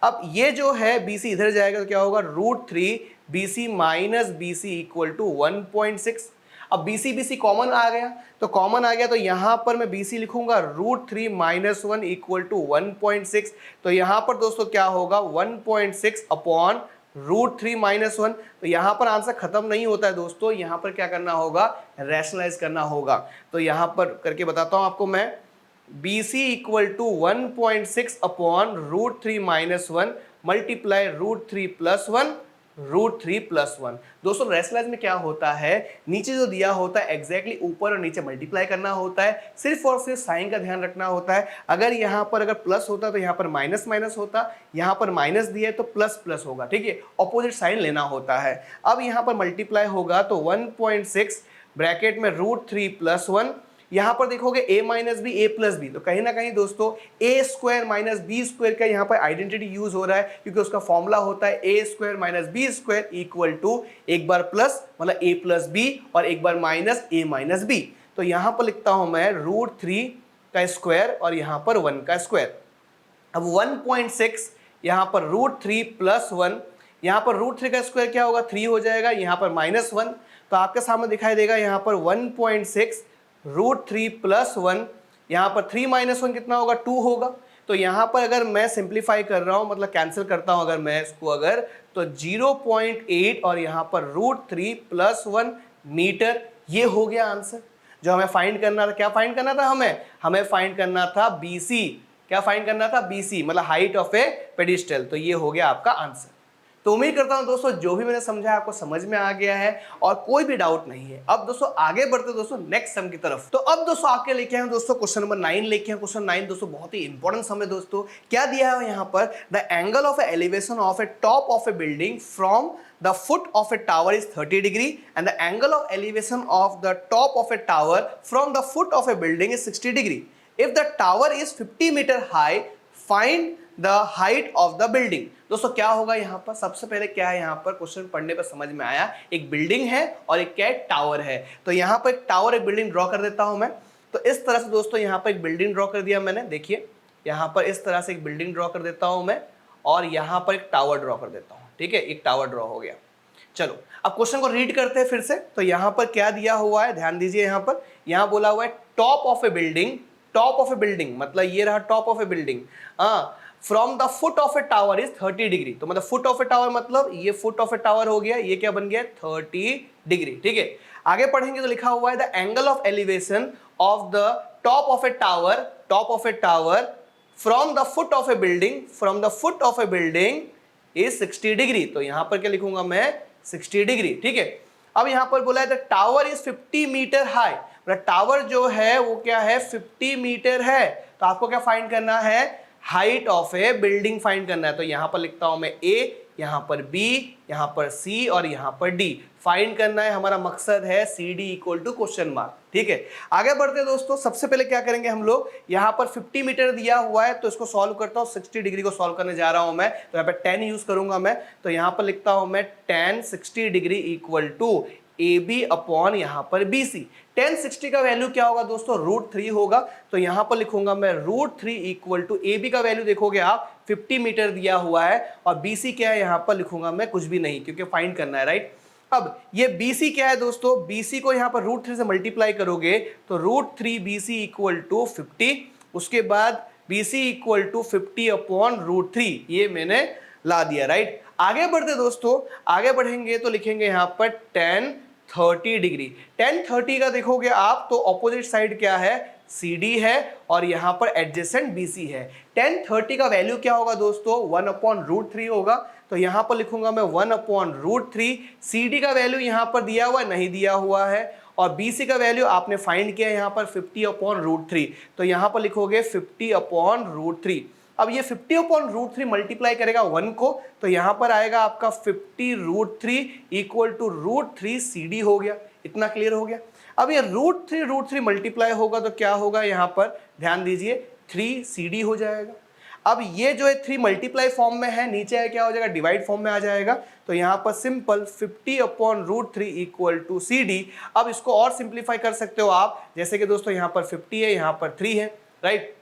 अब ये जो है BC इधर जाएगा तो क्या होगा, √3 BC minus BC equal to 1.6। अब BC कॉमन आ गया, तो कॉमन आ गया तो यहां पर मैं BC लिखूंगा √3 माइनस 1 इक्वल टू 1.6। तो यहां पर दोस्तों क्या होगा 1.6 अपॉन √3 माइनस 1। तो यहां पर आंसर खत्म नहीं होता है दोस्तों, यहां पर क्या करना होगा, रैशनलाइज करना होगा। तो यहां पर करके बताता हूं आपको मैं, BC equal to 1.6 upon √3 minus 1 multiply √3 plus 1 √3 plus 1। दोस्तों रैशनलाइज में क्या होता है, नीचे जो दिया होता है एग्जैक्टली ऊपर और नीचे मल्टीप्लाई करना होता है, सिर्फ और सिर्फ साइन का ध्यान रखना होता है। अगर यहाँ पर अगर प्लस होता तो यहाँ पर माइनस माइनस होता, यहाँ पर माइनस दिया है तो प्लस प्लस होगा, ठीक है, ऑपोजिट साइन लेना होता है। अब यहाँ पर मल्टीप्लाई होगा तो 1.6 ब्रैकेट में √3 प्लस 1, यहां पर देखोगे a minus B, a plus B, तो कहीं ना कहीं दोस्तों a square minus B square का यहां पर आइडेंटिटी यूज हो रहा है, क्योंकि उसका फॉर्मूला होता है a square minus B square equal to एक बार प्लस मतलब a प्लस बी और एक बार माइनस a माइनस बी। तो यहां पर लिखता हूं मैं √3 का स्क्वायर और यहां पर 1 का स्क्वायर। अब 1.6 यहां पर √3 प्लस 1, यहां पर √3 का स्क्वायर क्या होगा 3 हो जाएगा, यहां पर माइनस 1, तो आपके सामने दिखाई देगा यहां पर 1.6 √3 प्लस 1, यहां पर 3 माइनस 1 कितना होगा 2 होगा। तो यहां पर अगर मैं सिंप्लीफाई कर रहा हूं मतलब कैंसिल करता हूं अगर मैं इसको अगर, तो 0.8 और यहां पर √3 प्लस 1 मीटर, ये हो गया आंसर। जो हमें फाइंड करना था, क्या फाइंड करना था हमें फाइंड करना था BC, क्या फाइंड करना था BC मतलब हाइट ऑफ ए पेडिस्टल। तो ये हो गया आपका आंसर। तो उम्मीद करता हूं दोस्तों जो भी मैंने समझा आपको समझ में आ गया है और कोई भी डाउट नहीं है। अब दोस्तों आगे बढ़ते दोस्तों नेक्स्ट सम की तरफ। तो अब दोस्तों आपके लेके आए दोस्तों क्वेश्चन नंबर 9 लेके आए। क्वेश्चन 9 दोस्तों बहुत ही इंपॉर्टेंट सम है दोस्तों। क्या दिया है यहाँ पर, the angle of elevation of A top of a building from the foot of a tower is 30 degree and the angle of elevation of the top of a tower from the foot of a building is 60 degree. If the tower is 50 meter high, find the height of the building. दोस्तों क्या होगा यहाँ पर, सबसे पहले क्या है यहाँ पर क्वेश्चन पढ़ने पर समझ में आया, एक बिल्डिंग है और एक क्या है टावर है। तो यहाँ पर एक टावर एक बिल्डिंग ड्रॉ कर देता हूँ मैं। तो इस तरह से दोस्तों यहाँ पर एक बिल्डिंग ड्रॉ कर दिया मैंने, देखिए यहाँ पर इस तरह से एक बिल्डिंग ड्रॉ कर देता हूँ मैं और यहाँ पर एक टावर ड्रॉ कर देता हूँ, ठीक है, एक टावर ड्रॉ हो गया। चलो अब क्वेश्चन को रीड करते हैं फिर से। तो यहां पर क्या दिया हुआ है, ध्यान दीजिए, यहां बोला हुआ है top of a building, top of a building मतलब ये रहा top of a building, from the foot of a tower is 30 degree. तो मतलब फुट ऑफ ए टावर मतलब ये फुट ऑफ ए टावर हो गया, ये क्या बन गया 30 डिग्री, ठीक है। आगे पढ़ेंगे तो लिखा हुआ है the angle of elevation of the top of a tower, top of a tower from the foot of a building, from the foot of a building is 60 degree. तो यहां पर क्या लिखूंगा मैं 60 डिग्री, ठीक है। अब यहां पर बोला है the tower is 50 metre high, tower जो है वो क्या है 50 मीटर है। तो आपको क्या फाइंड करना है, height of a building find करना है। तो यहां पर लिखता हूं मैं A, यहां पर B, यहां पर C और यहां पर D फाइंड करना है। हमारा मकसद है CD equal to question mark, ठीक है। आगे बढ़ते हैं दोस्तों, सबसे पहले क्या करेंगे हम लोग, यहां पर 50 मीटर दिया हुआ है तो इसको सॉल्व करता हूं। 60 डिग्री को सॉल्व करने जा रहा हूं मैं, तो यहाँ पर 10 यूज करूंगा मैं। तो यहां पर लिखता हूं मैं tan 60 degree equal to AB upon यहां पर BC। tan 60 का वैल्यू क्या होगा दोस्तों, √3 होगा। तो यहां पर लिखूंगा मैं √3 इक्वल टू AB का वैल्यू देखोगे आप 50 मीटर दिया हुआ है और BC क्या है, यहां पर लिखूंगा मैं कुछ भी नहीं क्योंकि फाइंड करना है, राइट। अब ये BC क्या है दोस्तों, BC को यहां पर √3 से मल्टीप्लाई करोगे तो √3 BC इक्वल टू 50, उसके बाद BC इक्वल टू 50 अपॉन √3, ये मैंने ला दिया, राइट। आगे बढ़ते दोस्तों, आगे बढ़ेंगे तो लिखेंगे यहां पर tan 30 डिग्री। tan 30 का देखोगे आप तो ऑपोजिट साइड क्या है CD है और यहाँ पर एडजेसेंट BC है। tan 30 का वैल्यू क्या होगा दोस्तों, 1/√3 होगा। तो यहाँ पर लिखूंगा मैं 1/√3। CD का वैल्यू यहाँ पर दिया हुआ है, नहीं दिया हुआ है, और BC का वैल्यू आपने फाइंड किया यहाँ पर 50/√3। तो यहाँ पर लिखोगे 50/√3। अब ये 50/√3 मल्टीप्लाई करेगा 1 को, तो यहाँ पर आएगा आपका 50√3 इक्वल टू √3 CD हो गया। इतना क्लियर हो गया। अब ये √3 मल्टीप्लाई होगा तो क्या होगा, यहाँ पर ध्यान दीजिए 3 CD हो जाएगा। अब ये जो है 3 मल्टीप्लाई फॉर्म में है, नीचे है क्या हो जाएगा, डिवाइड फॉर्म में आ जाएगा। तो यहाँ पर सिंपल 50/√3 इक्वल टू CD। अब इसको और सिंप्लीफाई कर सकते हो आप, जैसे कि दोस्तों यहाँ पर 50 है, यहाँ पर 3 है, राइट।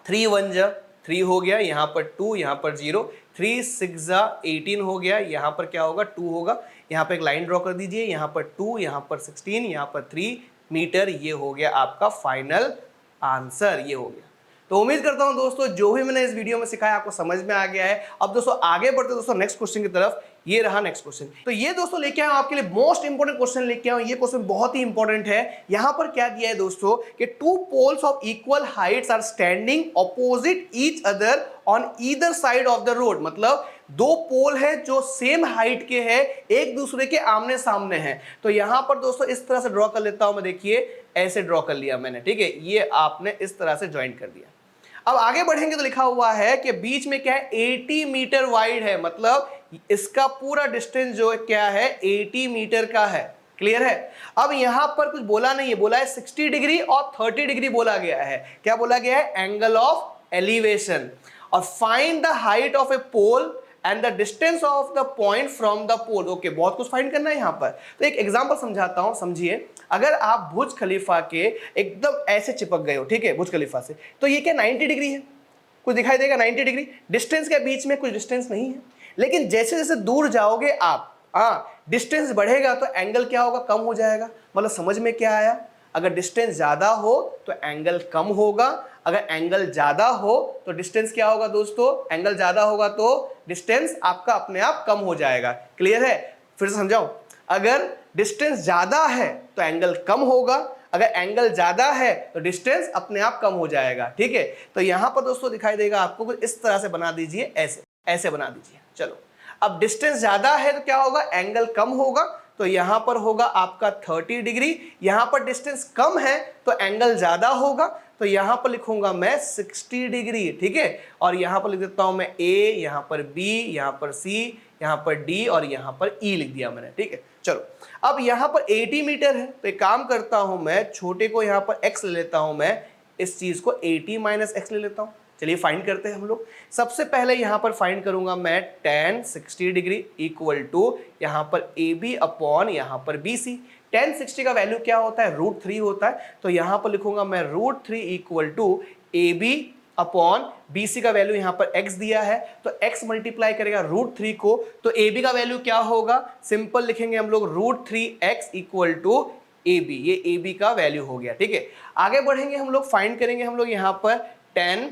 3 1 जा 3 हो गया, यहाँ पर 2, यहाँ पर 0, 3 6 जा 18 हो गया, यहाँ पर क्या होगा 2 होगा। यहाँ पर एक लाइन ड्रॉ कर दीजिए, यहाँ पर 2, यहाँ पर 16, यहाँ पर 3 मीटर। ये हो गया आपका फाइनल आंसर, ये हो गया। तो उम्मीद करता हूं दोस्तों जो भी मैंने इस वीडियो में सिखाया आपको समझ में आ गया है। अब दोस्तों आगे बढ़ते दोस्तों नेक्स्ट क्वेश्चन की तरफ। ये रहा नेक्स्ट क्वेश्चन। तो ये दोस्तों लेके आया आपके लिए मोस्ट इंपोर्टेंट क्वेश्चन लेके आया। ये क्वेश्चन बहुत ही इंपॉर्टेंट है। यहां पर क्या दिया है दोस्तों कि 2 poles of equal heights are standing opposite each other on either side of the road. मतलब 2 पोल है जो सेम हाइट के हैं, एक दूसरे के आमने सामने हैं। तो यहां पर दोस्तों इस तरह से ड्रॉ कर लेता हूं मैं, देखिए ऐसे ड्रॉ कर लिया मैंने, ठीक है। ये आपने इस तरह से ज्वाइन कर दिया। अब आगे बढ़ेंगे तो लिखा हुआ है कि बीच में क्या है, 80 मीटर वाइड है। मतलब इसका पूरा डिस्टेंस जो है क्या है, 80 मीटर का है। क्लियर है। अब यहां पर कुछ बोला नहीं है, बोला है 60 डिग्री और 30 डिग्री बोला गया है। क्या बोला गया है, एंगल ऑफ एलिवेशन। और find the height of a pole and the distance of the point from the pole. Okay, बहुत कुछ फाइंड करना है यहां पर। तो एक एग्जांपल समझाता हूं, समझिए। अगर आप बुर्ज खलीफा के एकदम ऐसे चिपक गए हो, ठीक है, बुर्ज खलीफा से, तो ये क्या 90 डिग्री है, कुछ दिखाई देगा 90 डिग्री। डिस्टेंस के बीच में कुछ डिस्टेंस नहीं है, लेकिन जैसे जैसे दूर जाओगे आप, डिस्टेंस बढ़ेगा तो एंगल क्या होगा, कम हो जाएगा। मतलब समझ में क्या आया, अगर डिस्टेंस ज्यादा हो तो एंगल कम होगा, अगर एंगल ज्यादा हो तो डिस्टेंस क्या होगा दोस्तों, एंगल ज्यादा होगा तो डिस्टेंस आपका अपने आप कम हो जाएगा। क्लियर है। फिर से समझाऊं, अगर डिस्टेंस ज्यादा है तो एंगल कम होगा, अगर एंगल ज्यादा है तो डिस्टेंस अपने आप कम हो जाएगा। ठीक है। तो यहां पर दोस्तों दिखाई देगा आपको, कुछ इस तरह से बना दीजिए, ऐसे ऐसे बना दीजिए। चलो, अब डिस्टेंस ज्यादा है तो क्या होगा, एंगल कम होगा। तो यहां पर होगा आपका 30 डिग्री। यहां पर डिस्टेंस कम है तो एंगल ज्यादा होगा, तो यहां पर लिखूंगा मैं 60 डिग्री। ठीक है। और यहां पर लिख देता हूं मैं A, यहां पर B, यहां पर C, यहां पर D और यहां पर E लिख दिया मैंने। ठीक है। चलो, अब यहां पर 80 मीटर है, तो एक काम करता हूं मैं, छोटे को यहां पर x ले लेता हूं, मैं इस चीज को 80 माइनस x ले लेता हूं। चलिए फाइंड करते हैं हम लोग। सबसे पहले यहां पर फाइंड करूंगा मैं tan 60 डिग्री इक्वल टू यहां पर AB अपॉन यहां पर BC। tan 60 का वैल्यू क्या होता है, √3 होता है। तो यहां पर लिखूंगा मैं √3 equal to AB upon BC का वैल्यू यहां पर x दिया है, तो x मल्टीप्लाई करेगा √3 को, तो AB का वैल्यू क्या होगा, सिंपल लिखेंगे हम लोग √3x इक्वल टू AB। ये AB का वैल्यू हो गया। ठीक है। आगे बढ़ेंगे हम लोग, फाइंड करेंगे हम लोग यहां पर tan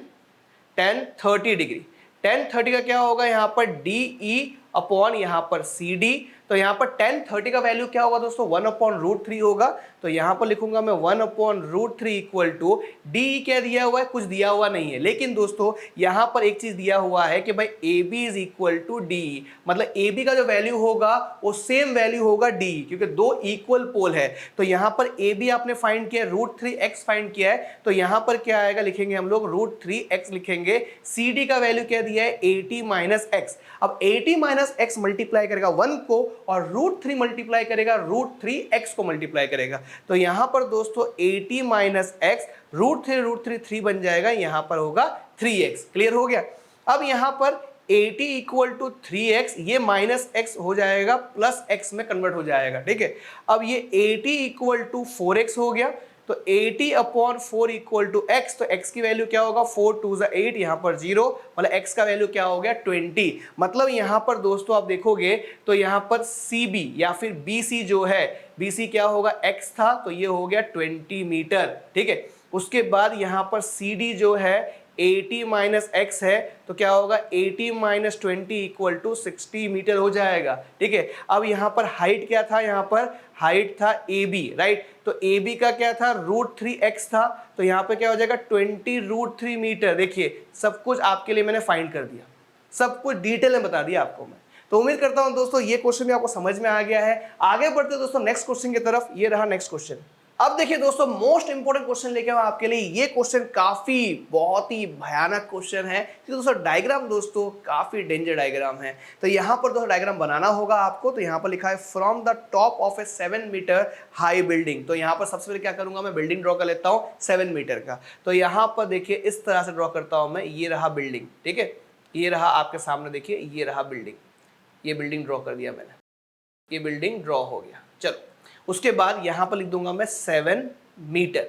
30 डिग्री। tan 30 का क्या होगा, यहाँ पर DE अपॉन यहाँ पर CD। तो यहाँ पर tan 30 का वैल्यू क्या होगा दोस्तों, 1/√3 होगा। तो यहाँ पर लिखूंगा मैं 1/√3 इक्वल टू DE क्या दिया हुआ है, कुछ दिया हुआ नहीं है, लेकिन दोस्तों यहाँ पर एक चीज दिया हुआ है कि भाई AB is equal to DE। मतलब AB का जो वैल्यू होगा वो सेम वैल्यू होगा DE, क्योंकि दो इक्वल पोल है। तो यहाँ पर AB आपने फाइंड किया, √3x फाइंड किया है, तो यहाँ पर क्या आएगा, लिखेंगे हम लोग √3x लिखेंगे। CD का वैल्यू क्या दिया है, 80 माइनस x। अब 80 माइनस x मल्टीप्लाई करेगा 1 को, और √3 मल्टीप्लाई करेगा √3x को मल्टीप्लाई करेगा। तो यहां पर दोस्तों 80 माइनस x, √3 3 बन जाएगा, यहां पर होगा 3x। क्लियर हो गया। अब यहां पर 80 इक्वल टू 3x, ये माइनस x हो जाएगा, प्लस x में कन्वर्ट हो जाएगा। ठीक है। अब ये 80 इक्वल टू 4x हो गया, तो 80 अपॉन 4 इक्वल टू x, तो x की वैल्यू क्या होगा, 4 2 8, यहाँ पर 0, मतलब x का वैल्यू क्या हो गया, 20। मतलब यहाँ पर दोस्तों आप देखोगे तो यहाँ पर CB या फिर BC जो है, BC क्या होगा, x था, तो ये हो गया 20 मीटर। ठीक है। उसके बाद यहाँ पर CD जो है 80 माइनस एक्स है तो क्या होगा 80 माइनस 20 इक्वल टू 60 मीटर हो जाएगा। ठीक है, अब यहाँ पर हाइट क्या था, यहाँ पर हाइट था ए बी, राइट। तो ए बी का क्या था, √3x था, तो यहाँ पे क्या हो जाएगा 20 √3 मीटर। देखिए सब कुछ आपके लिए मैंने फाइंड कर दिया, सब कुछ डिटेल में बता दिया आपको मैं। तो उम्मीद करता हूं दोस्तों ये क्वेश्चन भी आपको समझ में आ गया है। आगे बढ़ते हैं दोस्तों नेक्स्ट क्वेश्चन की तरफ। ये रहा नेक्स्ट क्वेश्चन। अब देखिए दोस्तों मोस्ट इंपोर्टेंट क्वेश्चन लेके आऊं आपके लिए। ये क्वेश्चन काफी बहुत ही भयानक क्वेश्चन है क्योंकि दोस्तों डायग्राम दोस्तों काफी डेंजर डायग्राम है। तो यहां पर दोस्तों डायग्राम बनाना होगा आपको। तो यहां पर लिखा है from the top of a 7 metre high building. तो यहां पर सबसे पहले क्या करूंगा, मैं बिल्डिंग ड्रॉ कर लेता हूं 7 मीटर का। तो यहां पर देखिए इस तरह से ड्रॉ करता हूं मैं। ये रहा बिल्डिंग, ठीक है, ये रहा आपके सामने, देखिए ये रहा बिल्डिंग, ये बिल्डिंग ड्रॉ कर दिया मैंने, ये बिल्डिंग ड्रॉ हो गया। चलो उसके बाद यहां पर लिख दूंगा मैं 7 मीटर।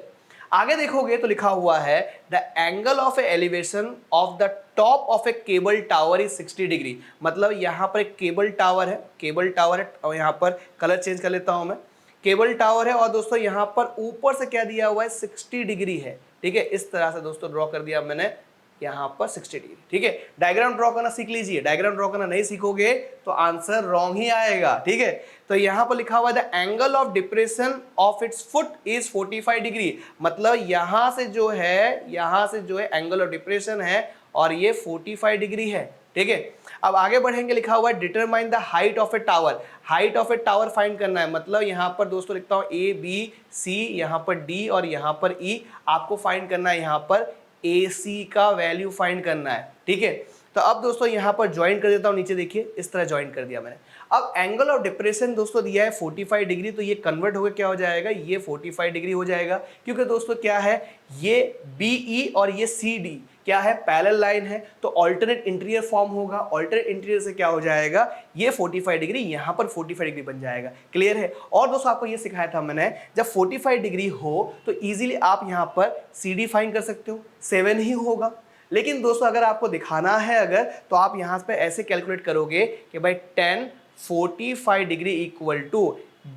आगे देखोगे तो लिखा हुआ है the angle of A elevation of the top of A cable tower is 60 degree. मतलब यहां पर एक केबल टावर है, केबल टावर है, और यहां पर कलर चेंज कर लेता हूं मैं, केबल टावर है, और दोस्तों यहां पर ऊपर से क्या दिया हुआ है 60 डिग्री है। ठीक है, इस तरह से दोस्तों ड्रॉ कर दिया मैंने यहां पर 60 डिग्री। ठीक है, डायग्राम ड्रॉ करना सीख लीजिए, डायग्राम ड्रॉ करना नहीं सीखोगे तो आंसर रॉन्ग ही आएगा। ठीक है, तो यहां पर लिखा हुआ है the angle of depression of its foot is 45 degree. मतलब यहां से जो है एंगल ऑफ डिप्रेशन है और ये 45 डिग्री है। ठीक है, अब आगे बढ़ेंगे, लिखा हुआ है determine the height of a tower. Height of a tower find करना है। मतलब यहां पर दोस्तों लिखता हूं ए बी सी, यहां पर डी और यहां पर ई। आपको फाइंड करना है यहां पर AC का वैल्यू फाइंड करना है। ठीक है, तो अब दोस्तों यहां पर ज्वाइन कर देता हूं, नीचे देखिए इस तरह ज्वाइन कर दिया मैंने। अब एंगल ऑफ डिप्रेशन दोस्तों दिया है 45 डिग्री, तो ये कन्वर्ट होकर क्या हो जाएगा, ये 45 डिग्री हो जाएगा। क्योंकि दोस्तों क्या है, ये BE और ये CD क्या है, पैरेलल लाइन है, तो अल्टरनेट इंटीरियर फॉर्म होगा। अल्टरनेट इंटीरियर से क्या हो जाएगा, ये 45 डिग्री यहां पर 45 डिग्री बन जाएगा। क्लियर है। और दोस्तों आपको ये सिखाया था मैंने, जब 45 डिग्री हो तो इजीली आप यहां पर CD फाइंड कर सकते हो, 7 ही होगा। लेकिन दोस्तों अगर आपको दिखाना है अगर, तो आप यहां पर ऐसे कैलकुलेट करोगे कि भाई 10 45 degree equal to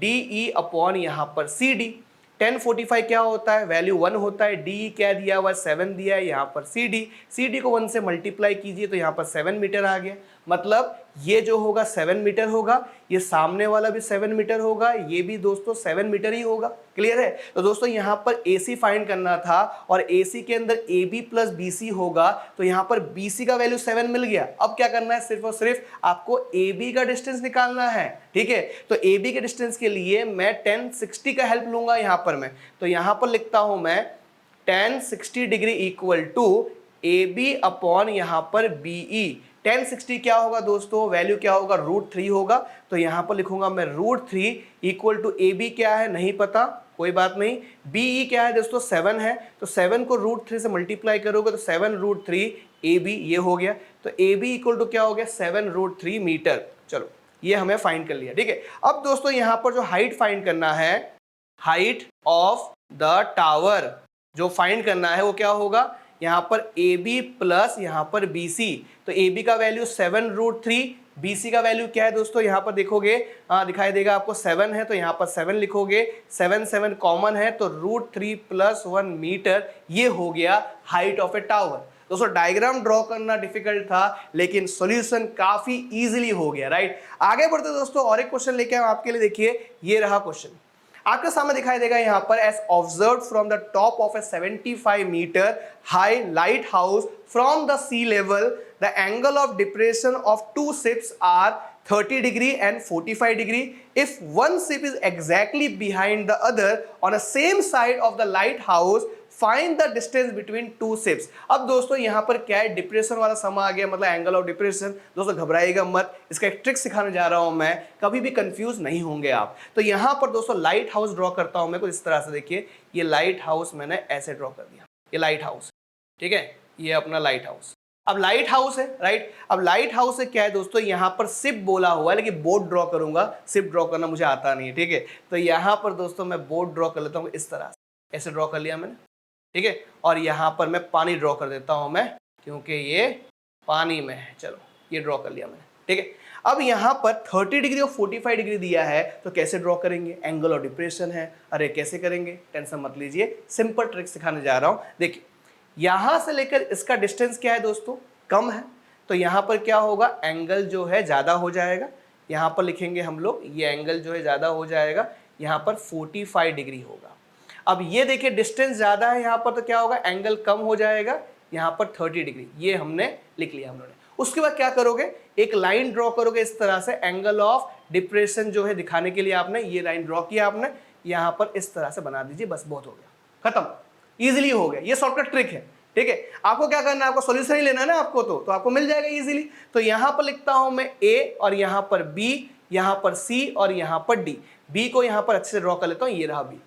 DE upon यहां पर CD। 10 45 क्या होता है, वैल्यू 1 होता है। DE क्या दिया हुआ, 7 दिया है, यहाँ पर CD को 1 से मल्टीप्लाई कीजिए तो यहाँ पर 7 मीटर आ गया। मतलब ये जो होगा 7 मीटर होगा, ये सामने वाला भी 7 मीटर होगा, ये भी दोस्तों 7 मीटर ही होगा। क्लियर है। तो दोस्तों यहाँ पर AC फाइंड करना था और AC के अंदर AB प्लस BC होगा, तो यहाँ पर BC का वैल्यू 7 मिल गया। अब क्या करना है, सिर्फ और सिर्फ आपको AB का डिस्टेंस निकालना है। ठीक है, तो AB के डिस्टेंस के लिए मैं 10 60 का हेल्प लूंगा यहाँ पर मैं। तो यहाँ पर लिखता हूं मैं 10 60 degree equal to AB upon यहाँ पर BE। 10 60 क्या होगा दोस्तों, वैल्यू क्या होगा, √3 होगा। तो यहाँ पर लिखूंगा मैं √3 इक्वल टू AB क्या है नहीं पता, कोई बात नहीं। BE क्या है दोस्तों, 7 है, तो 7 को √3 से मल्टीप्लाई करोगे तो 7 √3 AB ये हो गया। तो AB इक्वल टू क्या हो गया, 7 √3 मीटर। चलो ये हमें फाइंड कर लिया। ठीक है, अब दोस्तों यहाँ पर जो हाइट फाइंड करना है, हाइट ऑफ द टावर जो फाइंड करना है वो क्या होगा, यहाँ पर AB प्लस यहाँ पर BC। तो AB का वैल्यू 7 √3, BC का वैल्यू क्या है दोस्तों, यहाँ पर देखोगे दिखाई देगा आपको 7 है, तो यहाँ पर 7 लिखोगे, 7 कॉमन है तो √3 + 1 मीटर। ये हो गया हाइट ऑफ ए टावर। दोस्तों डायग्राम ड्रॉ करना डिफिकल्ट था लेकिन सॉल्यूशन काफी इजीली हो गया, राइट। आगे बढ़ते दोस्तों और एक क्वेश्चन लेके आए आपके लिए। देखिए ये रहा क्वेश्चन, आपके सामने दिखाई देगा यहाँ पर, as observe from the top of a 75 metre high lighthouse from the sea level the angle of depression of 2 ships are 30 degree and 45 degree. If one ship is exactly behind the other on a same side of the lighthouse, find the distance between 2 ships. अब दोस्तों यहाँ पर क्या है, depression वाला समा आ गया, मतलब एंगल ऑफ डिप्रेशन। दोस्तों घबराइएगा मत, इसका एक ट्रिक सिखाने जा रहा हूँ मैं, कभी भी कंफ्यूज नहीं होंगे आप। तो यहाँ पर दोस्तों लाइट हाउस ड्रॉ करता हूँ मैं कुछ इस तरह से। देखिए ये लाइट हाउस मैंने ऐसे ड्रॉ कर दिया, ये लाइट हाउस, ठीक है, ये अपना लाइट हाउस। अब लाइट हाउस है, राइट। अब लाइट हाउस से क्या है दोस्तों, यहाँ पर शिप बोला हुआ है लेकिन बोट ड्रॉ करूंगा, शिप ड्रॉ करना मुझे आता नहीं है। ठीक है, तो यहाँ पर दोस्तों मैं बोट ड्रॉ कर लेता हूँ इस तरह से, ऐसे ड्रॉ कर लिया मैंने। ठीक है, और यहाँ पर मैं पानी ड्रॉ कर देता हूँ मैं, क्योंकि ये पानी में है। चलो ये ड्रॉ कर लिया मैंने। ठीक है, अब यहाँ पर 30 डिग्री और 45 डिग्री दिया है, तो कैसे ड्रॉ करेंगे, एंगल ऑफ डिप्रेशन है। अरे कैसे करेंगे, टेंशन मत लीजिए, सिंपल ट्रिक सिखाने जा रहा हूँ। देखिए यहां से लेकर इसका डिस्टेंस क्या है दोस्तों, कम है, तो यहां पर क्या होगा, एंगल जो है ज्यादा हो जाएगा। यहां पर लिखेंगे हम लोग, ये एंगल जो है ज्यादा हो जाएगा, यहां पर 45 डिग्री होगा। अब ये देखिए डिस्टेंस ज्यादा है यहां पर, तो क्या होगा, एंगल कम हो जाएगा, यहां पर 30 डिग्री, ये हमने लिख लिया हम लोगों ने। उसके बाद क्या करोगे, एक लाइन ड्रॉ करोगे इस तरह से, एंगल ऑफ डिप्रेशन जो है दिखाने के लिए आपने ये लाइन ड्रॉ किया आपने, यहां पर इस तरह से बना दीजिए, बस बहुत हो गया, खत्म, इजीली हो गया। ये शॉर्टकट ट्रिक है, ठीक है। आपको क्या करना है, आपको सॉल्यूशन ही लेना है ना आपको, तो आपको मिल जाएगा इजीली। तो यहां पर लिखता हूं मैं ए, और यहां पर बी, यहां पर सी, और यहां पर डी। बी को यहां पर अच्छे से ड्रॉ कर लेता हूं, ये रहा बी।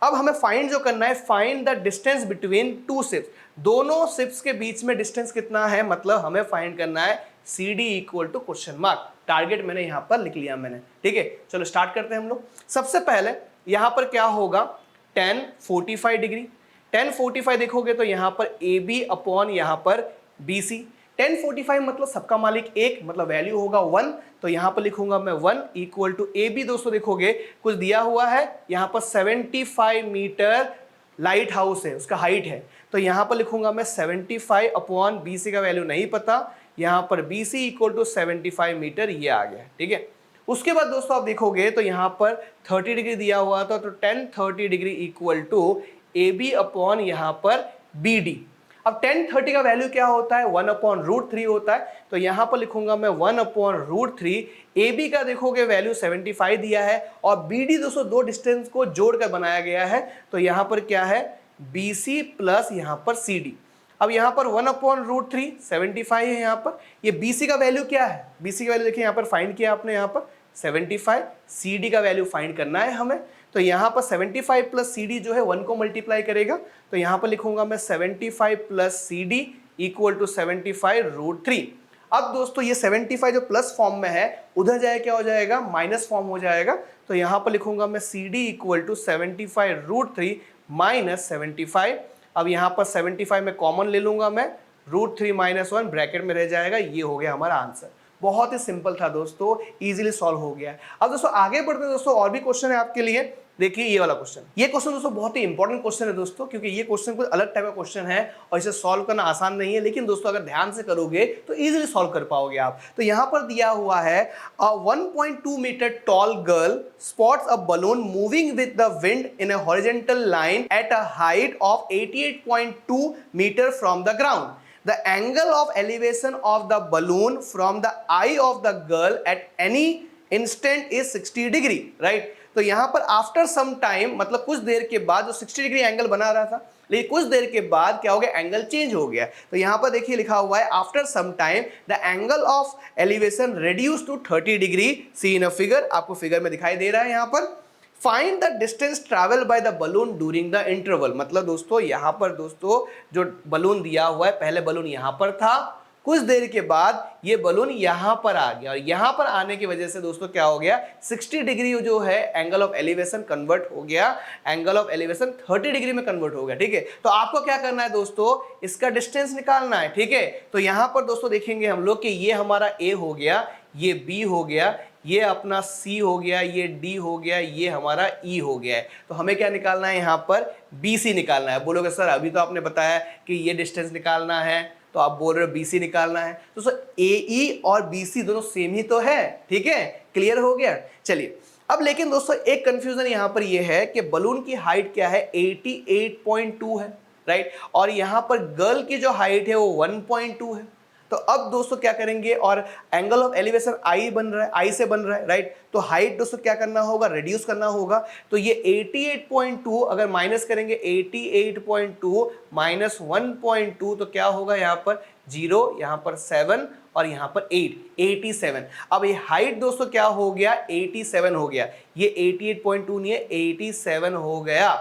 अब हमें फाइंड जो करना है, find the distance between two ships, दोनों शिप्स के बीच में डिस्टेंस कितना है, मतलब हमें फाइंड करना है C D equal to question mark. Target मैंने यहां पर लिख लिया मैंने, ठीक है। चलो स्टार्ट करते हैं हम लोग। सबसे पहले यहां पर क्या होगा, tan 45 डिग्री, tan 45 देखोगे तो यहां पर ए बी अपॉन यहां पर बी सी। tan 45 मतलब सबका मालिक एक, मतलब वैल्यू होगा 1, तो यहां पर लिखूंगा मैं 1 इक्वल टू ए बी। दोस्तों देखोगे कुछ दिया हुआ है, यहां पर 75 मीटर लाइट हाउस है, उसका हाइट है, तो यहां पर लिखूंगा मैं 75 अपॉन बी सी का वैल्यू नहीं पता, यहां पर B C equal to 75 metre, ये आ गया, ठीक है। उसके बाद दोस्तों आप देखोगे तो यहां पर 30 डिग्री दिया हुआ था, तो tan 30 degree equal to A B upon यहां पर बी डी। अब tan 30 का वैल्यू क्या होता है, 1 अपॉन रूट 3 होता है, तो यहां पर लिखूंगा मैं 1 अपॉन रूट 3। ए बी का देखोगे वैल्यू 75 दिया है, और बी डी दोस्तों दो डिस्टेंस को जोड़कर बनाया गया है, तो यहां पर क्या है, बी सी प्लस यहां पर सी डी। अब यहां पर 1 अपॉन रूट 3 75 है यहां पर, ये बी सी का वैल्यू क्या है, बी सी का वैल्यू देखिए यहां पर फाइंड किया आपने, यहां पर 75, सी डी का वैल्यू फाइंड करना है हमें, तो यहां पर 75 प्लस सी डी जो है 1 को मल्टीप्लाई करेगा, तो यहां पर लिखूंगा मैं 75 plus C D equal to 75 root 3। अब दोस्तों ये 75 जो प्लस फॉर्म में है, उधर जाए क्या हो जाएगा, माइनस फॉर्म हो जाएगा, तो यहां पर लिखूंगा मैं C D equal to 75 root 3 minus 75। अब यहां पर 75 में कॉमन ले लूंगा मैं, रूट 3 माइनस 1 ब्रैकेट में रह जाएगा, ये हो गया हमारा आंसर। बहुत ही सिंपल था दोस्तों, इजीली सॉल्व हो गया। अब दोस्तों आगे बढ़ते हैं दोस्तों, और भी क्वेश्चन है आपके लिए। देखिए ये वाला क्वेश्चन, ये क्वेश्चन दोस्तों बहुत ही इंपॉर्टेंट क्वेश्चन है दोस्तों, क्योंकि ये क्वेश्चन कुछ अलग टाइप का क्वेश्चन है और इसे सॉल्व करना आसान नहीं है, लेकिन दोस्तों अगर ध्यान से करोगे तो इजीली सॉल्व कर पाओगे आप। तो यहां पर दिया हुआ है, 1.2 metre tall girl spots a balloon moving with the wind in a horizontal line at a height of 88.2 metre from the ground. The angle of elevation of the balloon from the eye of the girl at any instant is 60 degree, right? तो यहां पर after some time, मतलब कुछ देर के बाद, जो 60 degree angle बना रहा था, लेकिन कुछ देर के बाद क्या हो गया, एंगल चेंज हो गया। तो यहां पर देखिए लिखा हुआ है, after some time the angle of elevation reduce to 30 degree, see in a figure, आपको फिगर में दिखाई दे रहा है यहां पर। Find the distance travel by the balloon during the interval, मतलब दोस्तों यहां पर दोस्तों जो बलून दिया हुआ है, पहले बलून यहां पर था, कुछ देर के बाद ये बलून यहां पर आ गया, और यहां पर आने की वजह से दोस्तों क्या हो गया, 60 डिग्री जो है एंगल ऑफ एलिवेशन कन्वर्ट हो गया, एंगल ऑफ एलिवेशन 30 डिग्री में कन्वर्ट हो गया, ठीक है। तो आपको क्या करना है दोस्तों, इसका डिस्टेंस निकालना है, ठीक है। तो यहां पर दोस्तों देखेंगे हम लोग कि ये हमारा ए हो गया, ये बी हो गया, ये अपना C हो गया, ये D हो गया, ये हमारा E हो गया है। तो हमें क्या निकालना है, यहाँ पर BC निकालना है। बोलोगे सर अभी तो आपने बताया कि ये डिस्टेंस निकालना है, तो आप बोल रहे हो BC निकालना है, तो सर AE और BC दोनों सेम ही तो है, ठीक है, क्लियर हो गया। चलिए अब लेकिन दोस्तों एक कंफ्यूजन यहाँ पर ये है कि बलून की हाइट क्या है, 88.2 है, राइट, और यहाँ पर गर्ल की जो हाइट है वो 1.2 है। तो अब दोस्तों क्या करेंगे, और एंगल ऑफ एलिवेशन आई बन रहा है, आई से बन रहा है, राइट, तो हाइट दोस्तों क्या करना होगा, रिड्यूस करना होगा। तो ये 88.2 अगर माइनस करेंगे, 88.2 माइनस 1.2, तो क्या होगा, यहाँ पर 0, यहाँ पर 7 और यहाँ पर 8, 87। अब ये हाइट दोस्तों क्या हो गया, 87 हो गया, ये 88.2 नहीं है, 87 हो गया।